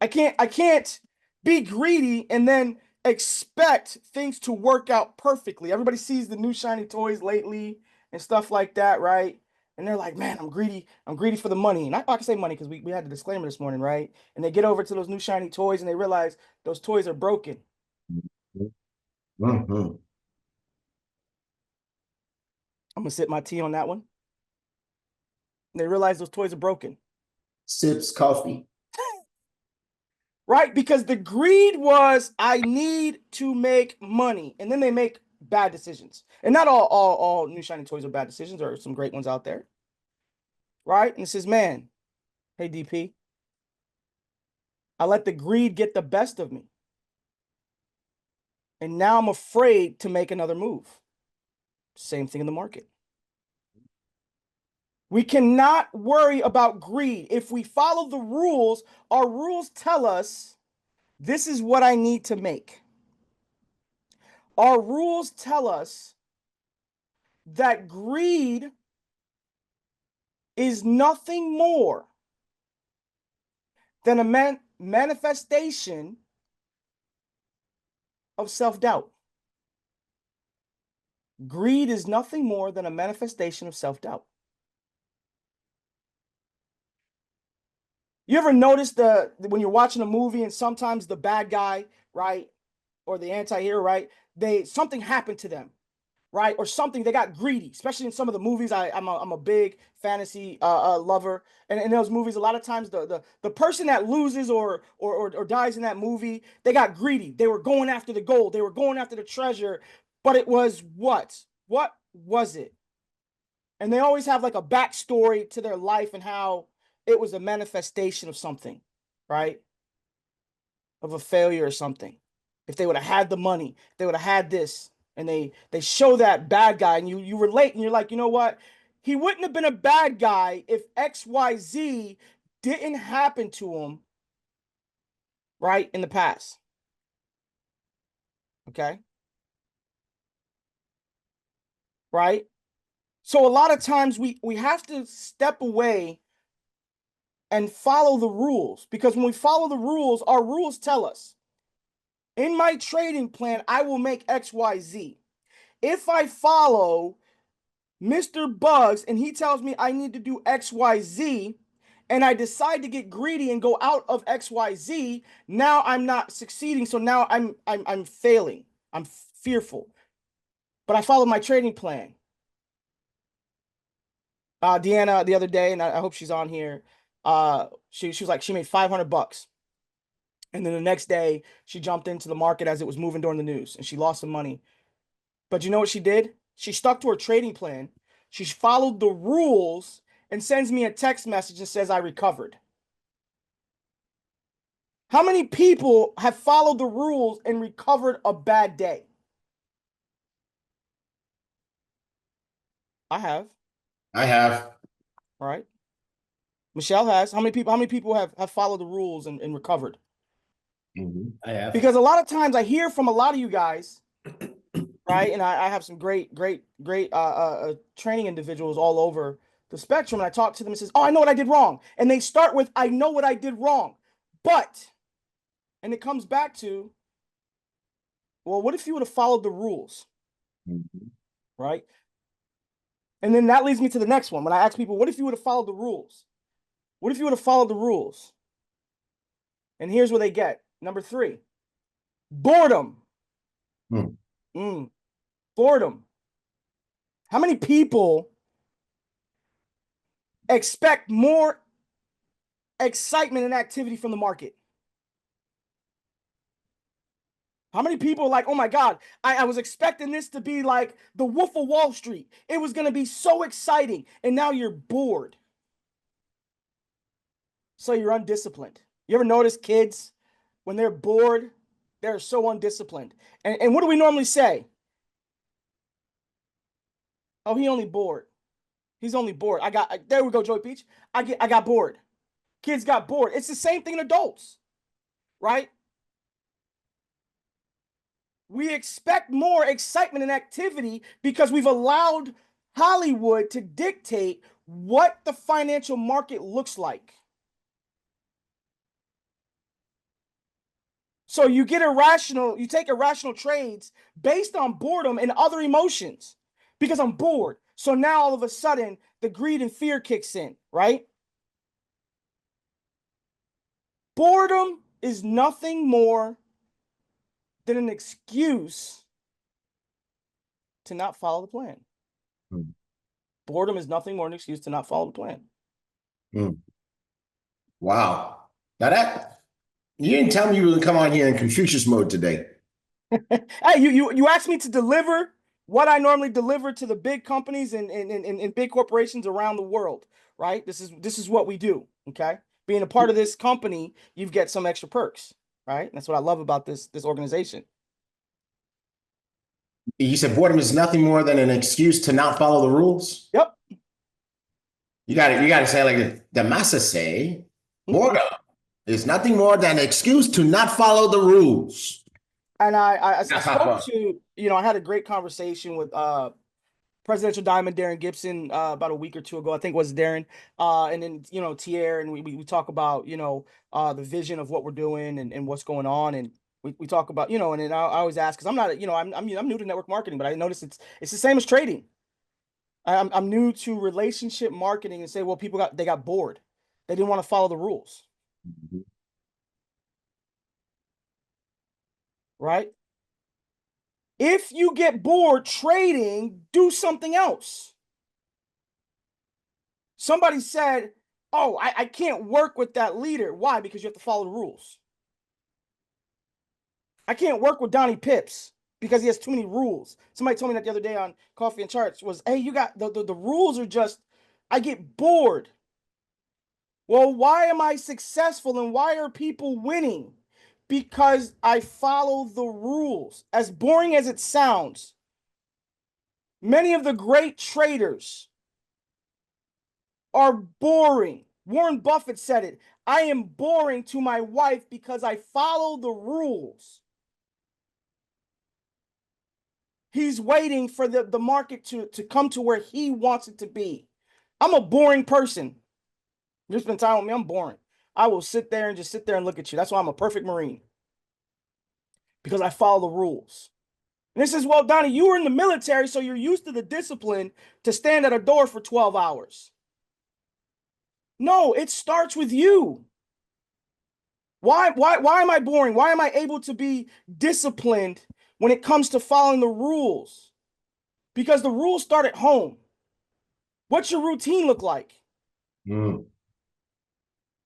I can't be greedy and then expect things to work out perfectly. Everybody sees the new shiny toys lately and stuff like that, right? And they're like, man, I'm greedy for the money. And I can say money because we had the disclaimer this morning, right? And they get over to those new shiny toys and they realize those toys are broken.
Mhm.
I'm gonna sip my tea on that one. And they realize those toys are broken.
Sips coffee.
Right? Because the greed was, I need to make money. And then they make bad decisions. And not all new shiny toys are bad decisions. There are some great ones out there. Right? And it says, man, hey, DP, I let the greed get the best of me. And now I'm afraid to make another move. Same thing in the market. We cannot worry about greed. If we follow the rules, our rules tell us this is what I need to make. Our rules tell us that greed is nothing more than a manifestation of self-doubt. Greed is nothing more than a manifestation of self-doubt. You ever notice when you're watching a movie and sometimes the bad guy, right, or the anti-hero, right, something happened to them, right, or something, they got greedy, especially in some of the movies. I'm a big fantasy lover, and in those movies, a lot of times the person that loses or dies in that movie, they got greedy. They were going after the gold, they were going after the treasure, but it was what was it? And they always have like a backstory to their life and how it was a manifestation of something, right? Of a failure or something. If they would have had the money, they would have had this. And they show that bad guy, and you relate, and you're like, you know what? He wouldn't have been a bad guy if XYZ didn't happen to him, right, in the past. Okay? Right? So a lot of times we have to step away and follow the rules, because when we follow the rules, our rules tell us, in my trading plan, I will make XYZ. If I follow Mr. Bugs and he tells me I need to do XYZ, and I decide to get greedy and go out of XYZ, now I'm not succeeding. So now I'm failing. I'm fearful. But I followed my trading plan. Deanna the other day, and I hope she's on here. She was like, she made $500. And then the next day she jumped into the market as it was moving during the news, and she lost some money. But you know what she did? She stuck to her trading plan. She followed the rules and sends me a text message and says, I recovered. How many people have followed the rules and recovered a bad day? I have.
I have.
All right. Michelle has. How many people have followed the rules and recovered?
I have.
Because a lot of times I hear from a lot of you guys, right? And I have some great training individuals all over the spectrum and I talk to them and says, oh, I know what I did wrong. And they start with, I know what I did wrong. But, and it comes back to, well, what if you would have followed the rules? Right? And then that leads me to the next one. When I ask people, what if you would have followed the rules? What if you would have followed the rules? And here's what they get. Number 3, boredom. Boredom. How many people expect more excitement and activity from the market? How many people are like, oh my God, I was expecting this to be like the Wolf of Wall Street. It was going to be so exciting. And now you're bored. So you're undisciplined. You ever notice kids, when they're bored, they're so undisciplined. And what do we normally say? Oh, he only bored. He's only bored. There we go, Joey Peach. I got bored. Kids got bored. It's the same thing in adults, right? We expect more excitement and activity because we've allowed Hollywood to dictate what the financial market looks like. So you take irrational trades based on boredom and other emotions because I'm bored. So now all of a sudden the greed and fear kicks in, right? Boredom is nothing more than an excuse to not follow the plan. Boredom is nothing more than an excuse to not follow the plan.
Wow. Now you didn't tell me you were going to come on here in Confucius mode today.
Hey, you asked me to deliver what I normally deliver to the big companies and big corporations around the world, right? This is what we do, okay? Being a part of this company, you get some extra perks, right? That's what I love about this organization.
You said boredom is nothing more than an excuse to not follow the rules?
Yep.
You got to say like this. The massa say, boredom is nothing more than an excuse to not follow the rules.
And I spoke to, I had a great conversation with Presidential Diamond Darren Gibson about a week or two ago. I think it was Darren. And then, Tier, and we talk about, the vision of what we're doing and what's going on. And we talk about, and then I always ask, because I'm not, I'm new to network marketing, but I noticed it's the same as trading. I'm new to relationship marketing and say, well, they got bored. They didn't want to follow the rules. Right? If you get bored trading, do something else. Somebody said, oh, I can't work with that leader. Why? Because you have to follow the rules. I can't work with Donnie Pips because he has too many rules. Somebody told me that the other day on Coffee and Charts was, hey, you got the rules are just, I get bored. Well, why am I successful and why are people winning? Because I follow the rules. As boring as it sounds, many of the great traders are boring. Warren Buffett said it. I am boring to my wife because I follow the rules. He's waiting for the market to come to where he wants it to be. I'm a boring person. You spend time with me, I'm boring. I will sit there and look at you. That's why I'm a perfect Marine. Because I follow the rules. And it says, well, Donnie, you were in the military, so you're used to the discipline to stand at a door for 12 hours. No, it starts with you. Why am I boring? Why am I able to be disciplined when it comes to following the rules? Because the rules start at home. What's your routine look like?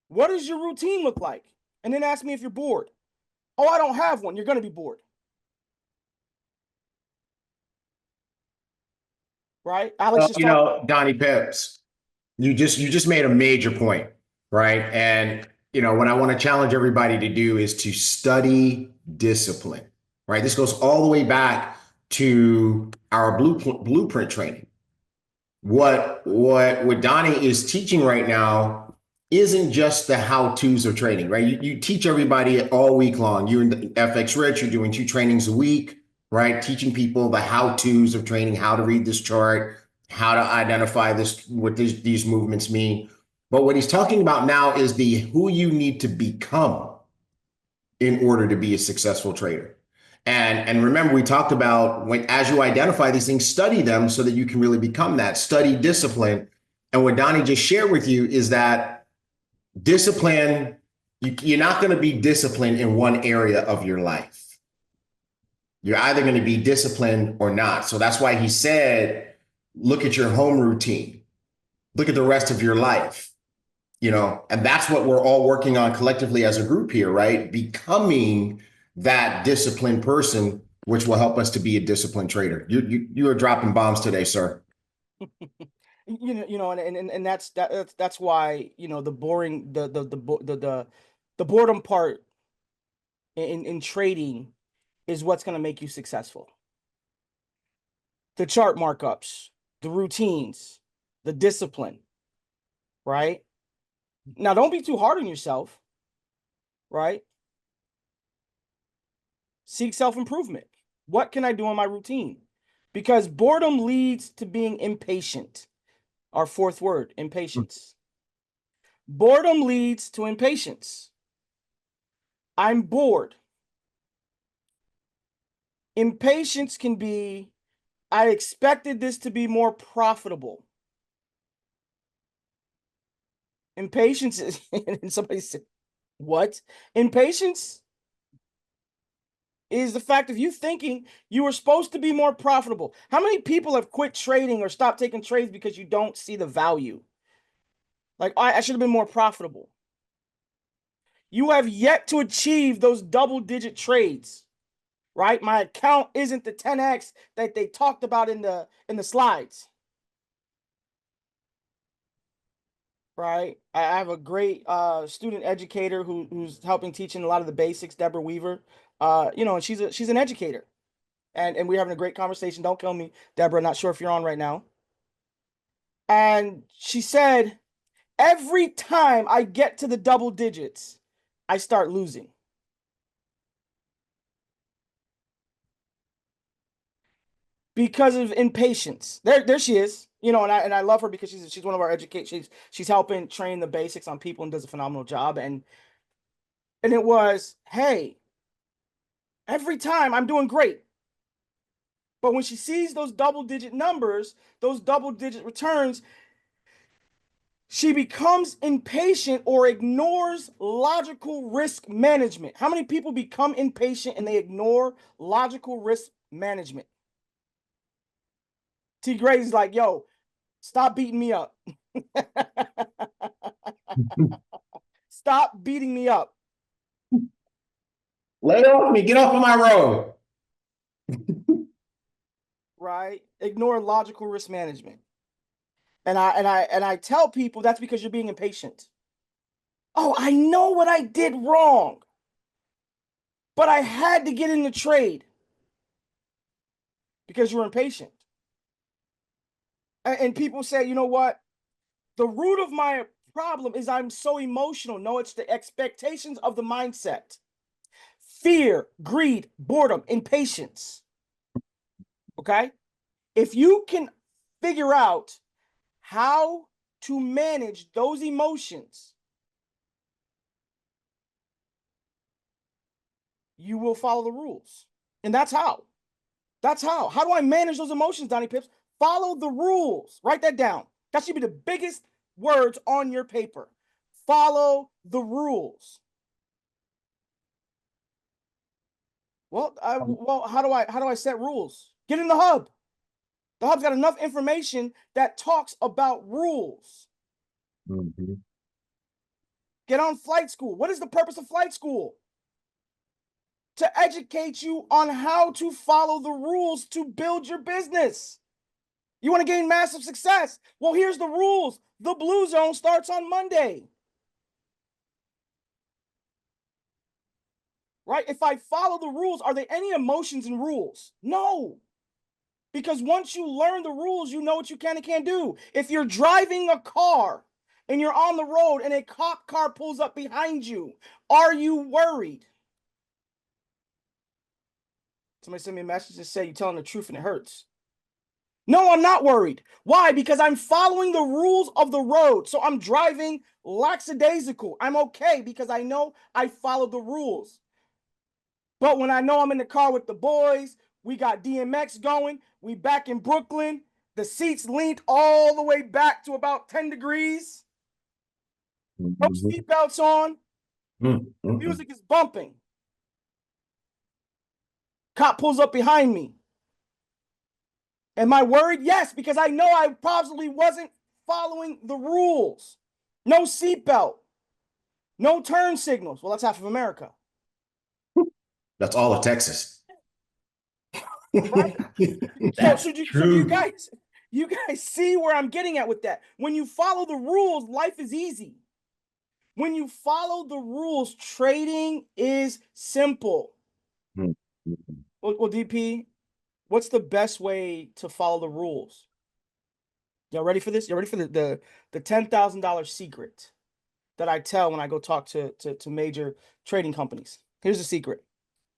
What does your routine look like? And then ask me if you're bored. Oh, I don't have one. You're going to be bored. Right? Alex,
Donnie Pips, you just made a major point, right? And, what I want to challenge everybody to do is to study discipline, right? This goes all the way back to our blueprint training. What Donnie is teaching right now isn't just the how-tos of trading, right? You teach everybody all week long. You and FX Rich, you're doing 2 trainings a week, right? Teaching people the how-tos of trading, how to read this chart, how to identify this, what these movements mean. But what he's talking about now is the who you need to become in order to be a successful trader. And remember, we talked about when as you identify these things, study them so that you can really become that. Study discipline. And what Donnie just shared with you is that discipline, you're not going to be disciplined in one area of your life. You're either going to be disciplined or not. So that's why he said, look at your home routine, look at the rest of your life. You know, and that's what we're all working on collectively as a group here, right? Becoming that disciplined person, which will help us to be a disciplined trader. You are dropping bombs today, sir.
And that's why, you know, the boring the boredom part in trading is what's going to make you successful. The chart markups, the routines, the discipline, right? Now, don't be too hard on yourself, right? Seek self-improvement. What can I do in my routine? Because boredom leads to being impatient. Our fourth word, impatience. Boredom leads to impatience. I'm bored. Impatience can be, I expected this to be more profitable. Impatience is, and somebody said, what? Impatience is the fact of you thinking you were supposed to be more profitable. How many people have quit trading or stopped taking trades because you don't see the value? Like, I should have been more profitable. You have yet to achieve those double-digit trades, right? My account isn't the 10x that they talked about in the slides. Right. I have a great student educator who's helping teaching a lot of the basics, Deborah Weaver. And she's an educator. And we're having a great conversation. Don't kill me, Deborah. Not sure if you're on right now. And she said, every time I get to the double digits, I start losing. Because of impatience. There she is. You know, and I love her because she's one of our educators. She's helping train the basics on people and does a phenomenal job. And it was, hey, every time I'm doing great. But when she sees those double-digit numbers, those double-digit returns, she becomes impatient or ignores logical risk management. How many people become impatient and they ignore logical risk management? T. Gray's like, yo, stop beating me up. Stop beating me up.
Lay off me. Get off of my road.
Right? Ignore logical risk management. And I tell people that's because you're being impatient. Oh, I know what I did wrong, but I had to get in the trade because you're impatient. And people say, you know what? The root of my problem is I'm so emotional. No, it's the expectations of the mindset. Fear, greed, boredom, impatience. Okay? If you can figure out how to manage those emotions, you will follow the rules. And that's how. That's how. How do I manage those emotions, Donnie Pips? Follow the rules. Write that down. That should be the biggest words on your paper. Follow the rules. Well, how do I set rules? Get in the hub. The hub's got enough information that talks about rules.
Mm-hmm.
Get on flight school. What is the purpose of flight school? To educate you on how to follow the rules to build your business. You want to gain massive success? Well, here's the rules. The blue zone starts on Monday. Right? If I follow the rules, are there any emotions in rules? No. Because once you learn the rules, you know what you can and can't do. If you're driving a car and you're on the road and a cop car pulls up behind you, are you worried? Somebody sent me a message that said you're telling the truth and it hurts. No, I'm not worried. Why? Because I'm following the rules of the road. So I'm driving lackadaisical. I'm okay because I know I follow the rules. But when I know I'm in the car with the boys, we got DMX going, we back in Brooklyn, the seats leaned all the way back to about 10 degrees, no seatbelts on, the music is bumping. Cop pulls up behind me. Am I worried? Yes, because I know I probably wasn't following the rules. No seatbelt, no turn signals. Well, that's half of America.
That's all of Texas.
Right?
That's
so
true.
you guys see where I'm getting at with that. When you follow the rules, life is easy. When you follow the rules, trading is simple. Well, DP, what's the best way to follow the rules? Y'all ready for this? Y'all ready for the $10,000 secret that I tell when I go talk to major trading companies? Here's the secret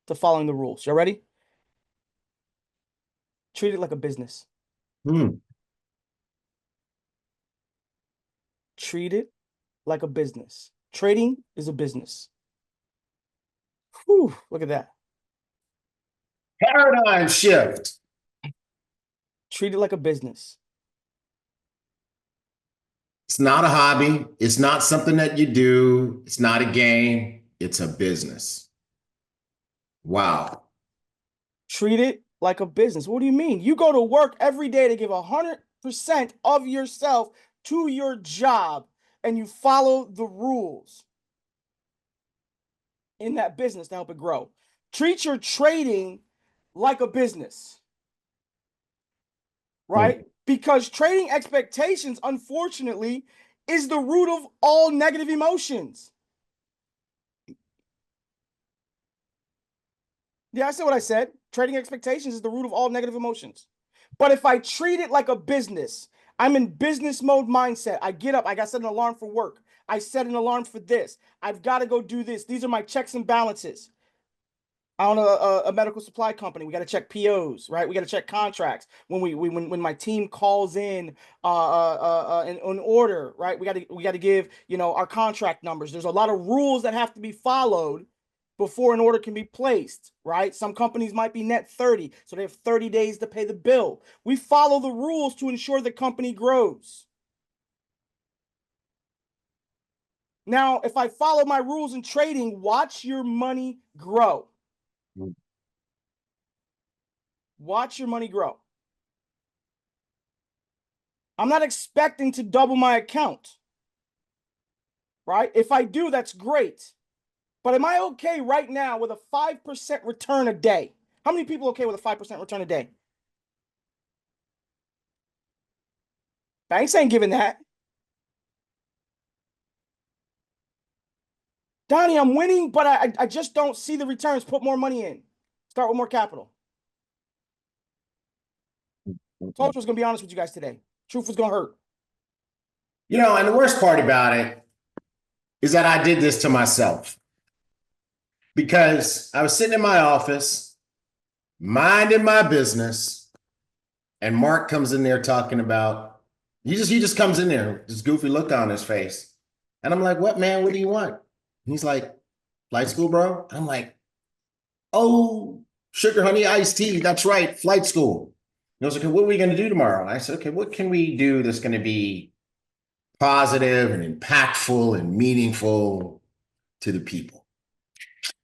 to following the rules. Y'all ready? Treat it like a business. Treat it like a business. Trading is a business. Whew, look at that.
Paradigm shift.
Treat it like a business.
It's not a hobby. It's not something that you do. It's not a game. It's a business. Wow.
Treat it like a business. What do you mean? You go to work every day to give 100% of yourself to your job and you follow the rules in that business to help it grow. Treat your trading like a business, right? Because trading expectations, unfortunately, is the root of all negative emotions. Yeah, I said what I said. Trading expectations is the root of all negative emotions. But if I treat it like a business, I'm in business mode mindset. I get up, I got set an alarm for work. I set an alarm for this. I've got to go do this. These are my checks and balances. I own a medical supply company. We got to check POs, right? We got to check contracts. When my team calls in an order, right? We got to give, our contract numbers. There's a lot of rules that have to be followed before an order can be placed, right? Some companies might be net 30, so they have 30 days to pay the bill. We follow the rules to ensure the company grows. Now, if I follow my rules in trading, watch your money grow. Watch your money grow. I'm not expecting to double my account, right? If I do, that's great. But am I okay right now with a 5% return a day? How many people are okay with a 5% return a day? Banks ain't giving that. Donnie, I'm winning, but I just don't see the returns. Put more money in. Start with more capital. Told you I was going to be honest with you guys today. Truth was going to hurt.
And the worst part about it is that I did this to myself because I was sitting in my office, minding my business, and Mark comes in there talking about, he just comes in there, this goofy look on his face. And I'm like, what, man, what do you want? And he's like, flight school, bro? I'm like, oh, sugar, honey, iced tea. That's right, flight school. He goes, okay, what are we going to do tomorrow? And I said, okay, what can we do that's going to be positive and impactful and meaningful to the people?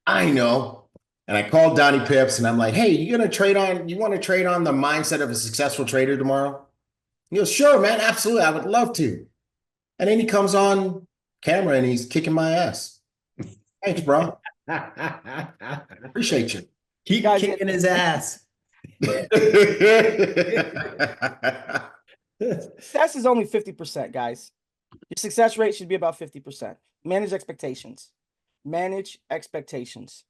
I know. And I called Donnie Pips and I'm like, hey, you want to trade on the mindset of a successful trader tomorrow? He goes, sure, man, absolutely. I would love to. And then he comes on camera and he's kicking my ass. Thanks, bro. Appreciate you.
Keep kicking his ass.
Success is only 50%, guys. Your success rate should be about 50%. Manage expectations. Manage expectations.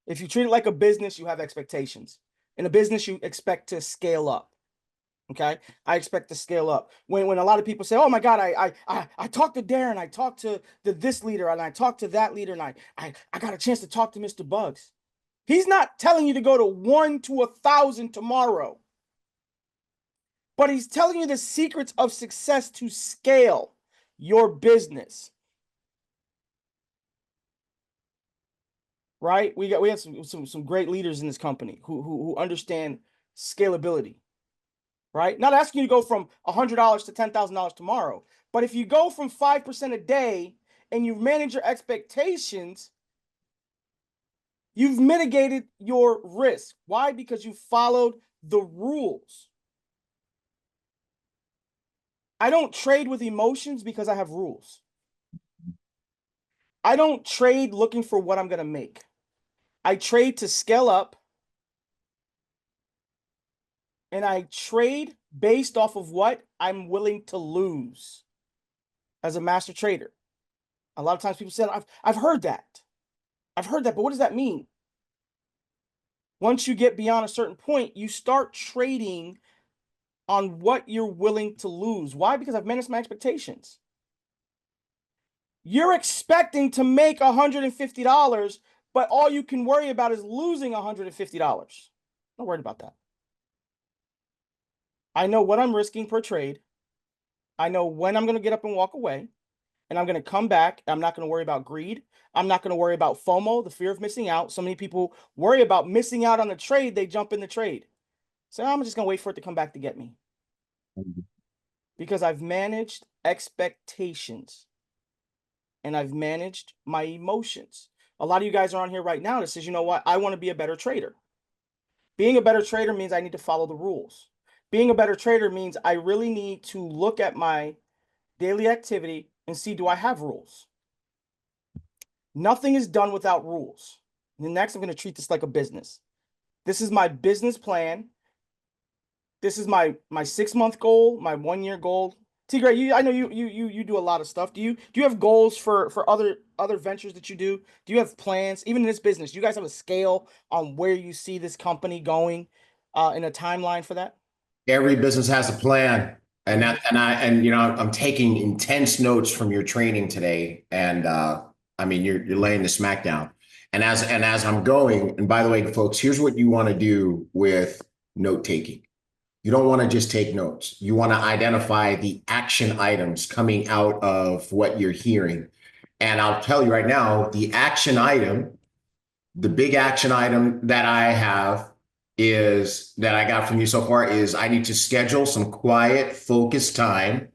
If you treat it like a business, you have expectations. In a business, you expect to scale up. Okay, I expect to scale up. When a lot of people say, "Oh my God, I talked to Darren, I talked to this leader, and I talked to that leader, and I got a chance to talk to Mr. Bugs." He's not telling you to go to 1 to 1,000 tomorrow. but he's telling you the secrets of success to scale your business. Right? We have some great leaders in this company who understand scalability. Right? Not asking you to go from $100 to $10,000 tomorrow, but if you go from 5% a day and you manage your expectations, you've mitigated your risk. Why? Because you followed the rules. I don't trade with emotions because I have rules. I don't trade looking for what I'm going to make. I trade to scale up, and I trade based off of what I'm willing to lose as a master trader. A lot of times people say, I've heard that. I've heard that, but what does that mean? Once you get beyond a certain point, you start trading on what you're willing to lose. Why? Because I've managed my expectations. You're expecting to make $150, but all you can worry about is losing $150. Not worried about that. I know what I'm risking per trade. I know when I'm going to get up and walk away, and I'm going to come back. I'm not going to worry about greed. I'm not going to worry about FOMO, the fear of missing out. So many people worry about missing out on the trade. They jump in the trade. So I'm just going to wait for it to come back to get me. Because I've managed expectations and I've managed my emotions. A lot of you guys are on here right now that says, you know what? I want to be a better trader. Being a better trader means I need to follow the rules. Being a better trader means I really need to look at my daily activity and see, do I have rules? Nothing is done without rules. And then next, I'm going to treat this like a business. This is my business plan. This is my 6-month goal, my 1-year goal. T-Gray, I know you do a lot of stuff. Do you have goals for other ventures that you do? Do you have plans, even in this business? Do you guys have a scale on where you see this company going in a timeline for that?
Every business has a plan. And you know, I'm taking intense notes from your training today. And I mean, you're laying the smack down. And as I'm going, and by the way, folks, here's what you want to do with note taking. You don't want to just take notes. You want to identify the action items coming out of what you're hearing. And I'll tell you right now, the action item, the big action item that I have is that I got from you so far is I need to schedule some quiet, focused time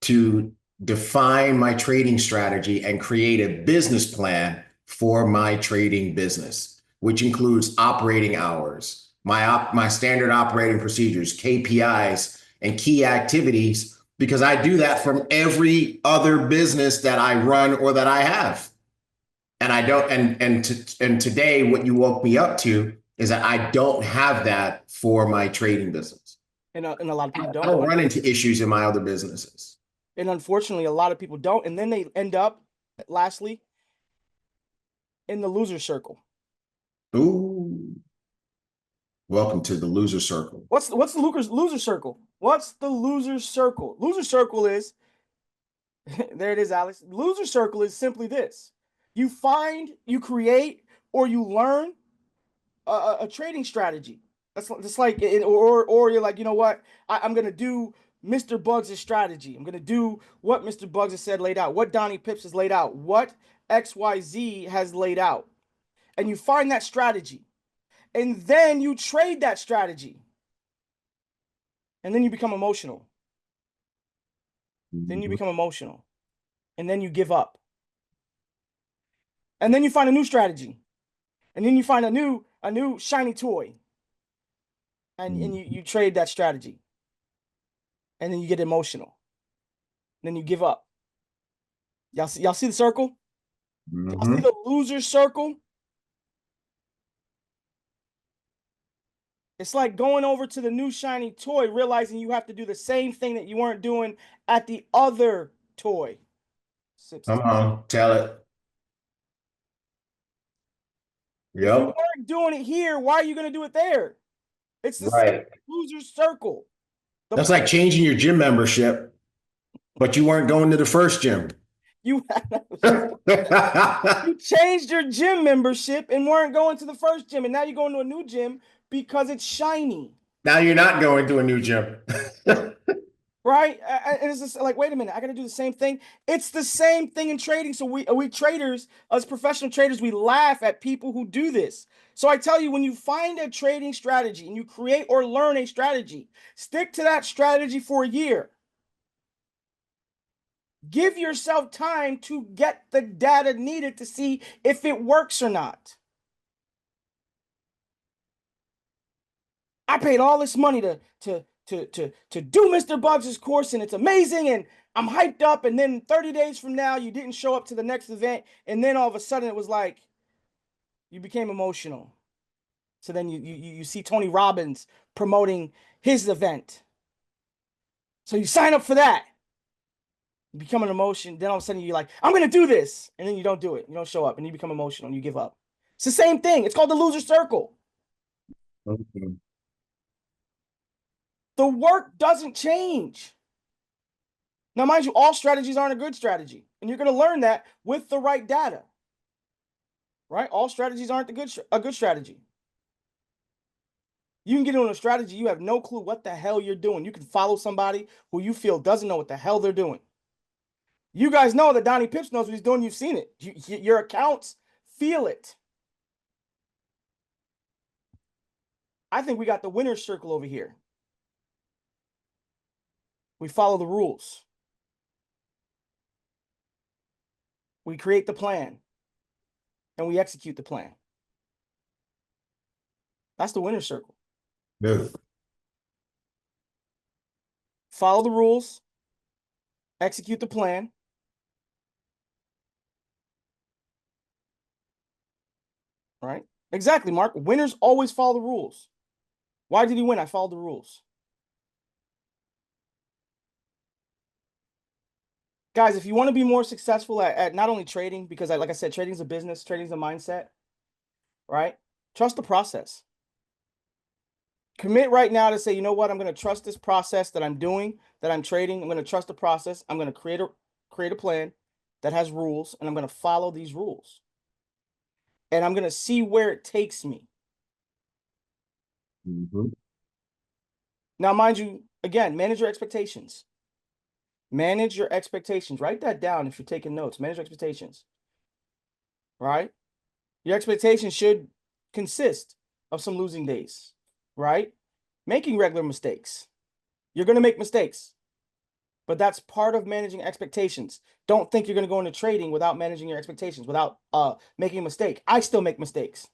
to define my trading strategy and create a business plan for my trading business, which includes operating hours, my standard operating procedures, KPIs, and key activities, because I do that from every other business that I run or that I have. And I don't, and today what you woke me up to is that I don't have that for my trading business.
And a lot of people don't.
I don't run into issues in my other businesses.
And unfortunately, a lot of people don't. And then they end up, lastly, in the loser circle.
Ooh. Welcome to the loser circle.
What's the loser circle? What's the loser circle? Loser circle is, there it is, Alex. Loser circle is simply this. You find, you create, or you learn a trading strategy. That's just like, or you're like, you know what? I'm going to do Mr. Bugs' strategy. I'm going to do what Mr. Bugs has said, laid out, what Donnie Pips has laid out, what XYZ has laid out. And you find that strategy. And then you trade that strategy. And then you become emotional. Then you become emotional. And then you give up. And then you find a new strategy. And then you find a new shiny toy. And you trade that strategy. And then you get emotional. And then you give up. Y'all see the circle? Y'all see the loser circle? It's like going over to the new shiny toy, realizing you have to do the same thing that you weren't doing at the other toy.
Come on, tell it.
If you weren't doing it here, why are you going to do it there? It's the same loser circle.
That's like changing your gym membership, but you weren't going to the first gym.
You changed your gym membership and weren't going to the first gym, and now you're going to a new gym because it's shiny.
Now you're not going to a new gym.
Right? And it's just like, wait a minute, I got to do the same thing. It's the same thing in trading. So we traders, us professional traders, we laugh at people who do this. So I tell you, when you find a trading strategy and you create or learn a strategy, stick to that strategy for a year. Give yourself time to get the data needed to see if it works or not. I paid all this money to do Mr. Bugs' course, and it's amazing, and I'm hyped up, and then 30 days from now, you didn't show up to the next event, and then all of a sudden it was like you became emotional. So then you see Tony Robbins promoting his event. So you sign up for that. You become an emotion. Then all of a sudden you're like, I'm going to do this. And then you don't do it. You don't show up, and you become emotional and you give up. It's the same thing. It's called the loser circle.
Okay.
The work doesn't change. Now, mind you, all strategies aren't a good strategy. And you're going to learn that with the right data. Right? All strategies aren't a good strategy. You can get on a strategy, you have no clue what the hell you're doing. You can follow somebody who you feel doesn't know what the hell they're doing. You guys know that Donnie Pips knows what he's doing. You've seen it. Your accounts feel it. I think we got the winner's circle over here. We follow the rules. We create the plan. And we execute the plan. That's the winner's circle.
Good.
Follow the rules. Execute the plan. Right? Exactly, Mark. Winners always follow the rules. Why did he win? I followed the rules. Guys, if you want to be more successful at not only trading, because like I said, trading is a business, trading is a mindset, right? Trust the process. Commit right now to say, you know what? I'm going to trust this process that I'm doing, that I'm trading. I'm going to trust the process. I'm going to create a plan that has rules, and I'm going to follow these rules. And I'm going to see where it takes me.
Mm-hmm.
Now, mind you, again, manage your expectations. Manage your expectations. Write that down if you're taking notes. Manage your expectations. Right? Your expectations should consist of some losing days. Right? Making regular mistakes. You're going to make mistakes. But that's part of managing expectations. Don't think you're going to go into trading without managing your expectations, without making a mistake. I still make mistakes.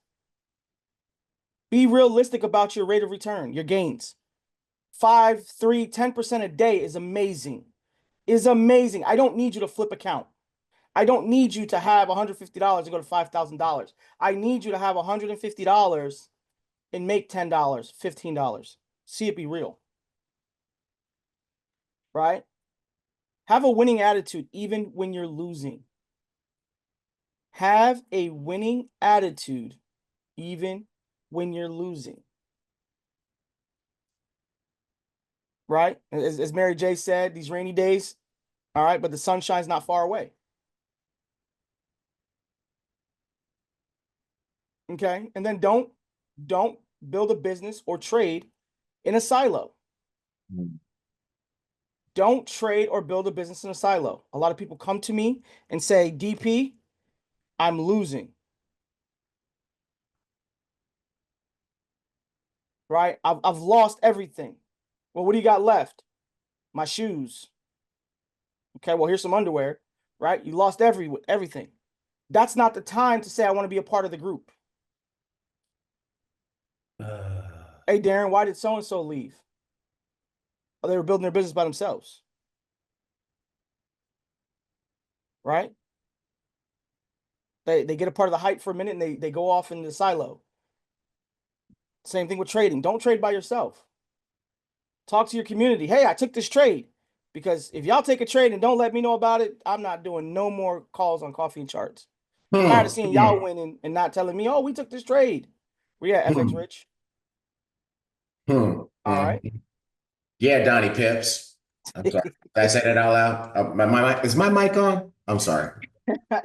Be realistic about your rate of return, your gains. 5, 3, 10% a day is amazing. Is amazing. I don't need you to flip account. I don't need you to have $150 to go to $5,000. I need you to have $150 and make $10, $15. See it be real. Right? Have a winning attitude even when you're losing. Have a winning attitude even when you're losing. Right? As Mary J said, these rainy days, all right, but the sunshine's not far away. Okay? And then don't build a business or trade in a silo.
Mm-hmm.
Don't trade or build a business in a silo. A lot of people come to me and say, DP, I'm losing. Right? I've lost everything. Well, what do you got left? My shoes. Okay, well, here's some underwear. Right? You lost everything. That's not the time to say I want to be a part of the group. Hey, Darren, why did so-and-so leave? Oh, they were building their business by themselves. Right? They get a part of the hype for a minute and they go off in the silo. Same thing with trading. Don't trade by yourself. Talk to your community. Hey, I took this trade. Because if y'all take a trade and don't let me know about it, I'm not doing no more calls on Coffee and Charts. I'm tired of seeing y'all winning and not telling me, oh, we took this trade. We at FX Rich. All right.
Yeah, Donnie Pips. I'm sorry. Did I say that out loud? Is my mic on? I'm sorry.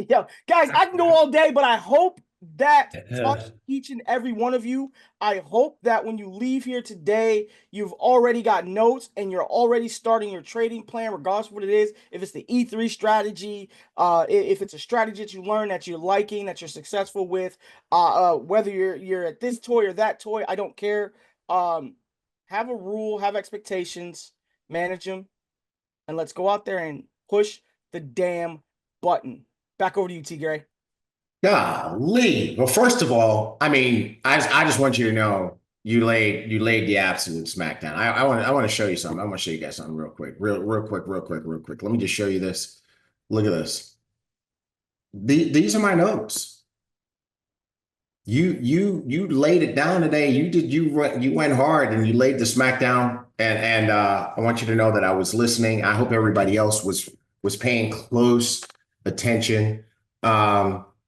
Yo, guys, I can go all day, but I hope that touched each and every one of you. I hope that when you leave here today, you've already got notes and you're already starting your trading plan, regardless of what it is. If it's the E3 strategy, if it's a strategy that you learn that you're liking, that you're successful with, whether you're at this toy or that toy, I don't care. Have a rule, have expectations, manage them, and let's go out there and push the damn button. Back over to you, T. Gray.
Golly. Well, first of all, I mean, I just want you to know you laid the absolute smackdown. I want to show you something. I want to show you guys something real quick. Real quick. Let me just show you this. Look at this. These are my notes. You laid it down today. You went hard and you laid the smackdown. And I want you to know that I was listening. I hope everybody else was paying close attention.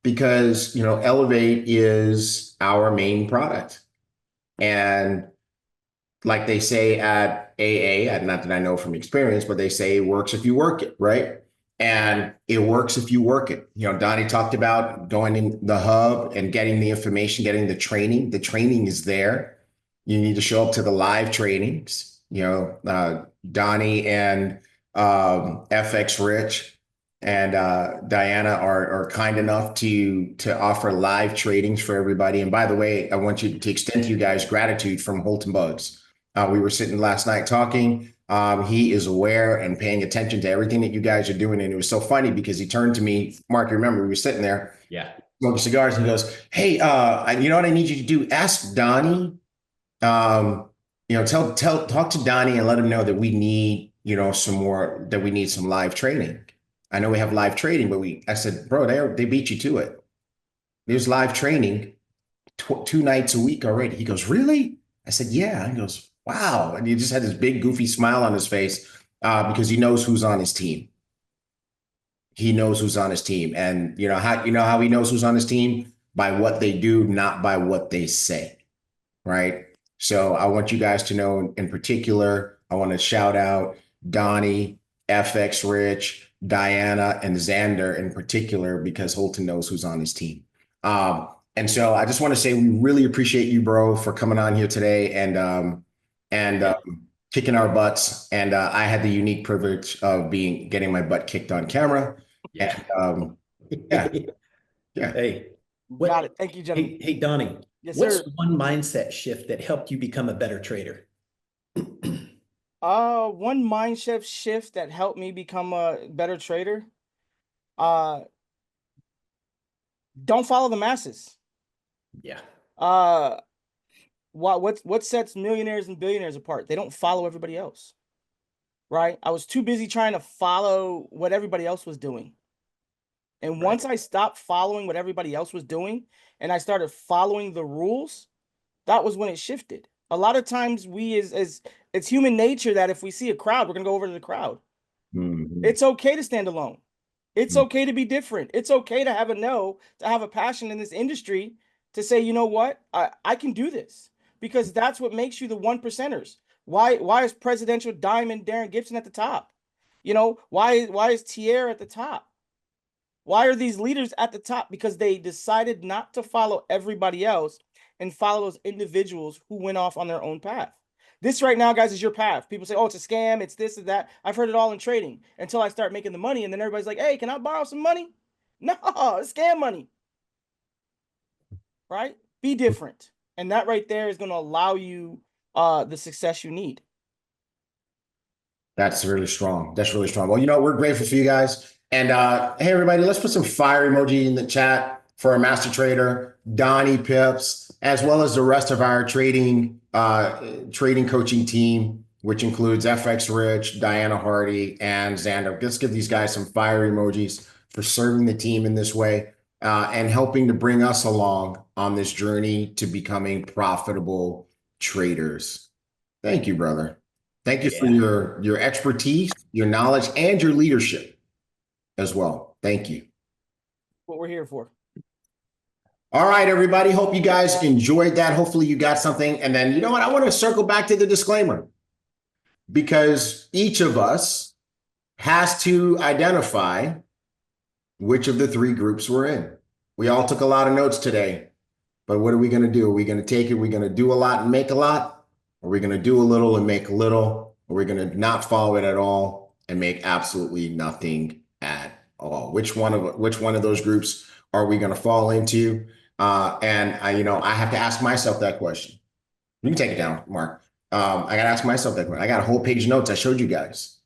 Because, you know, Elevate is our main product. And like they say at AA, not that I know from experience, but they say it works if you work it, right? And it works if you work it. You know, Donnie talked about going in the hub and getting the information, getting the training. The training is there. You need to show up to the live trainings. You know, Donnie and FX Rich and Diana are kind enough to offer live tradings for everybody. And by the way, I want you to extend to you guys gratitude from Holton Bugs. We were sitting last night talking. He is aware and paying attention to everything that you guys are doing. And it was so funny because he turned to me, Mark, you remember we were sitting there, smoking cigars, and he goes, "Hey, you know what I need you to do? Ask Donnie. You know, talk to Donnie and let him know that we need, you know, we need some live training. I know we have live trading, but I said, bro, they beat you to it. There's live training 2 nights a week already." He goes, "Really?" I said, "Yeah." He goes, "Wow." And he just had this big goofy smile on his face because he knows who's on his team. He knows who's on his team. And you know how he knows who's on his team? By what they do, not by what they say. Right? So I want you guys to know in particular, I want to shout out Donnie, FX Rich, Diana, and Xander in particular, because Holton knows who's on his team. And so I just want to say we really appreciate you, bro, for coming on here today and kicking our butts. And I had the unique privilege of getting my butt kicked on camera. Yeah. And, yeah.
Hey,
Got it. Thank you, gentlemen.
Hey, Donnie.
Yes,
what's
sir.
one mindset shift that helped you become a better trader?
One mindset shift that helped me become a better trader. Don't follow the masses.
Yeah.
What sets millionaires and billionaires apart? They don't follow everybody else. Right? I was too busy trying to follow what everybody else was doing. And once I stopped following what everybody else was doing and I started following the rules, that was when it shifted. A lot of times we as it's human nature that if we see a crowd, we're going to go over to the crowd.
Mm-hmm.
It's okay to stand alone. It's okay to be different. It's okay to have to have a passion in this industry to say, you know what, I can do this, because that's what makes you the 1%ers. Why is Presidential Diamond Darren Gibson at the top? You know, why is Tierra at the top? Why are these leaders at the top? Because they decided not to follow everybody else and follow those individuals who went off on their own path. This right now, guys, is your path. People say, oh, it's a scam. It's this and that. I've heard it all in trading until I start making the money. And then everybody's like, hey, can I borrow some money? No, it's scam money. Right? Be different. And that right there is going to allow you the success you need.
That's really strong. That's really strong. Well, you know, we're grateful for you guys. And hey, everybody, let's put some fire emoji in the chat for our master trader, Donnie Pips, as well as the rest of our trading coaching team, which includes FX Rich, Diana Hardy, and Xander. Let's give these guys some fire emojis for serving the team in this way and helping to bring us along on this journey to becoming profitable traders. Thank you, brother. Thank you for your expertise, your knowledge, and your leadership as well. Thank you.
What we're here for.
All right, everybody. Hope you guys enjoyed that. Hopefully you got something. And then, you know what? I want to circle back to the disclaimer, because each of us has to identify which of the 3 groups we're in. We all took a lot of notes today, but what are we going to do? Are we going to take it? Are we going to do a lot and make a lot? Are we going to do a little and make a little? Or are we going to not follow it at all and make absolutely nothing at all? Which one of those groups are we going to fall into? And I have to ask myself that question. You can take it down, Mark. I got to ask myself that question. I got a whole page of notes I showed you guys.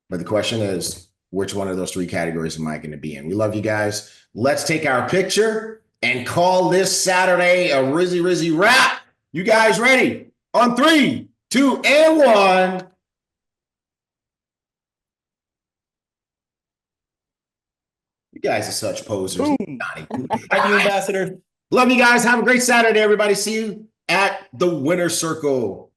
But the question is, which one of those three categories am I going to be in? We love you guys. Let's take our picture and call this Saturday a Rizzy wrap. You guys ready? On 3, 2, and 1. You guys are such posers.
Boom.
Thank you, Ambassador.
Love you guys. Have a great Saturday, everybody. See you at the winner circle.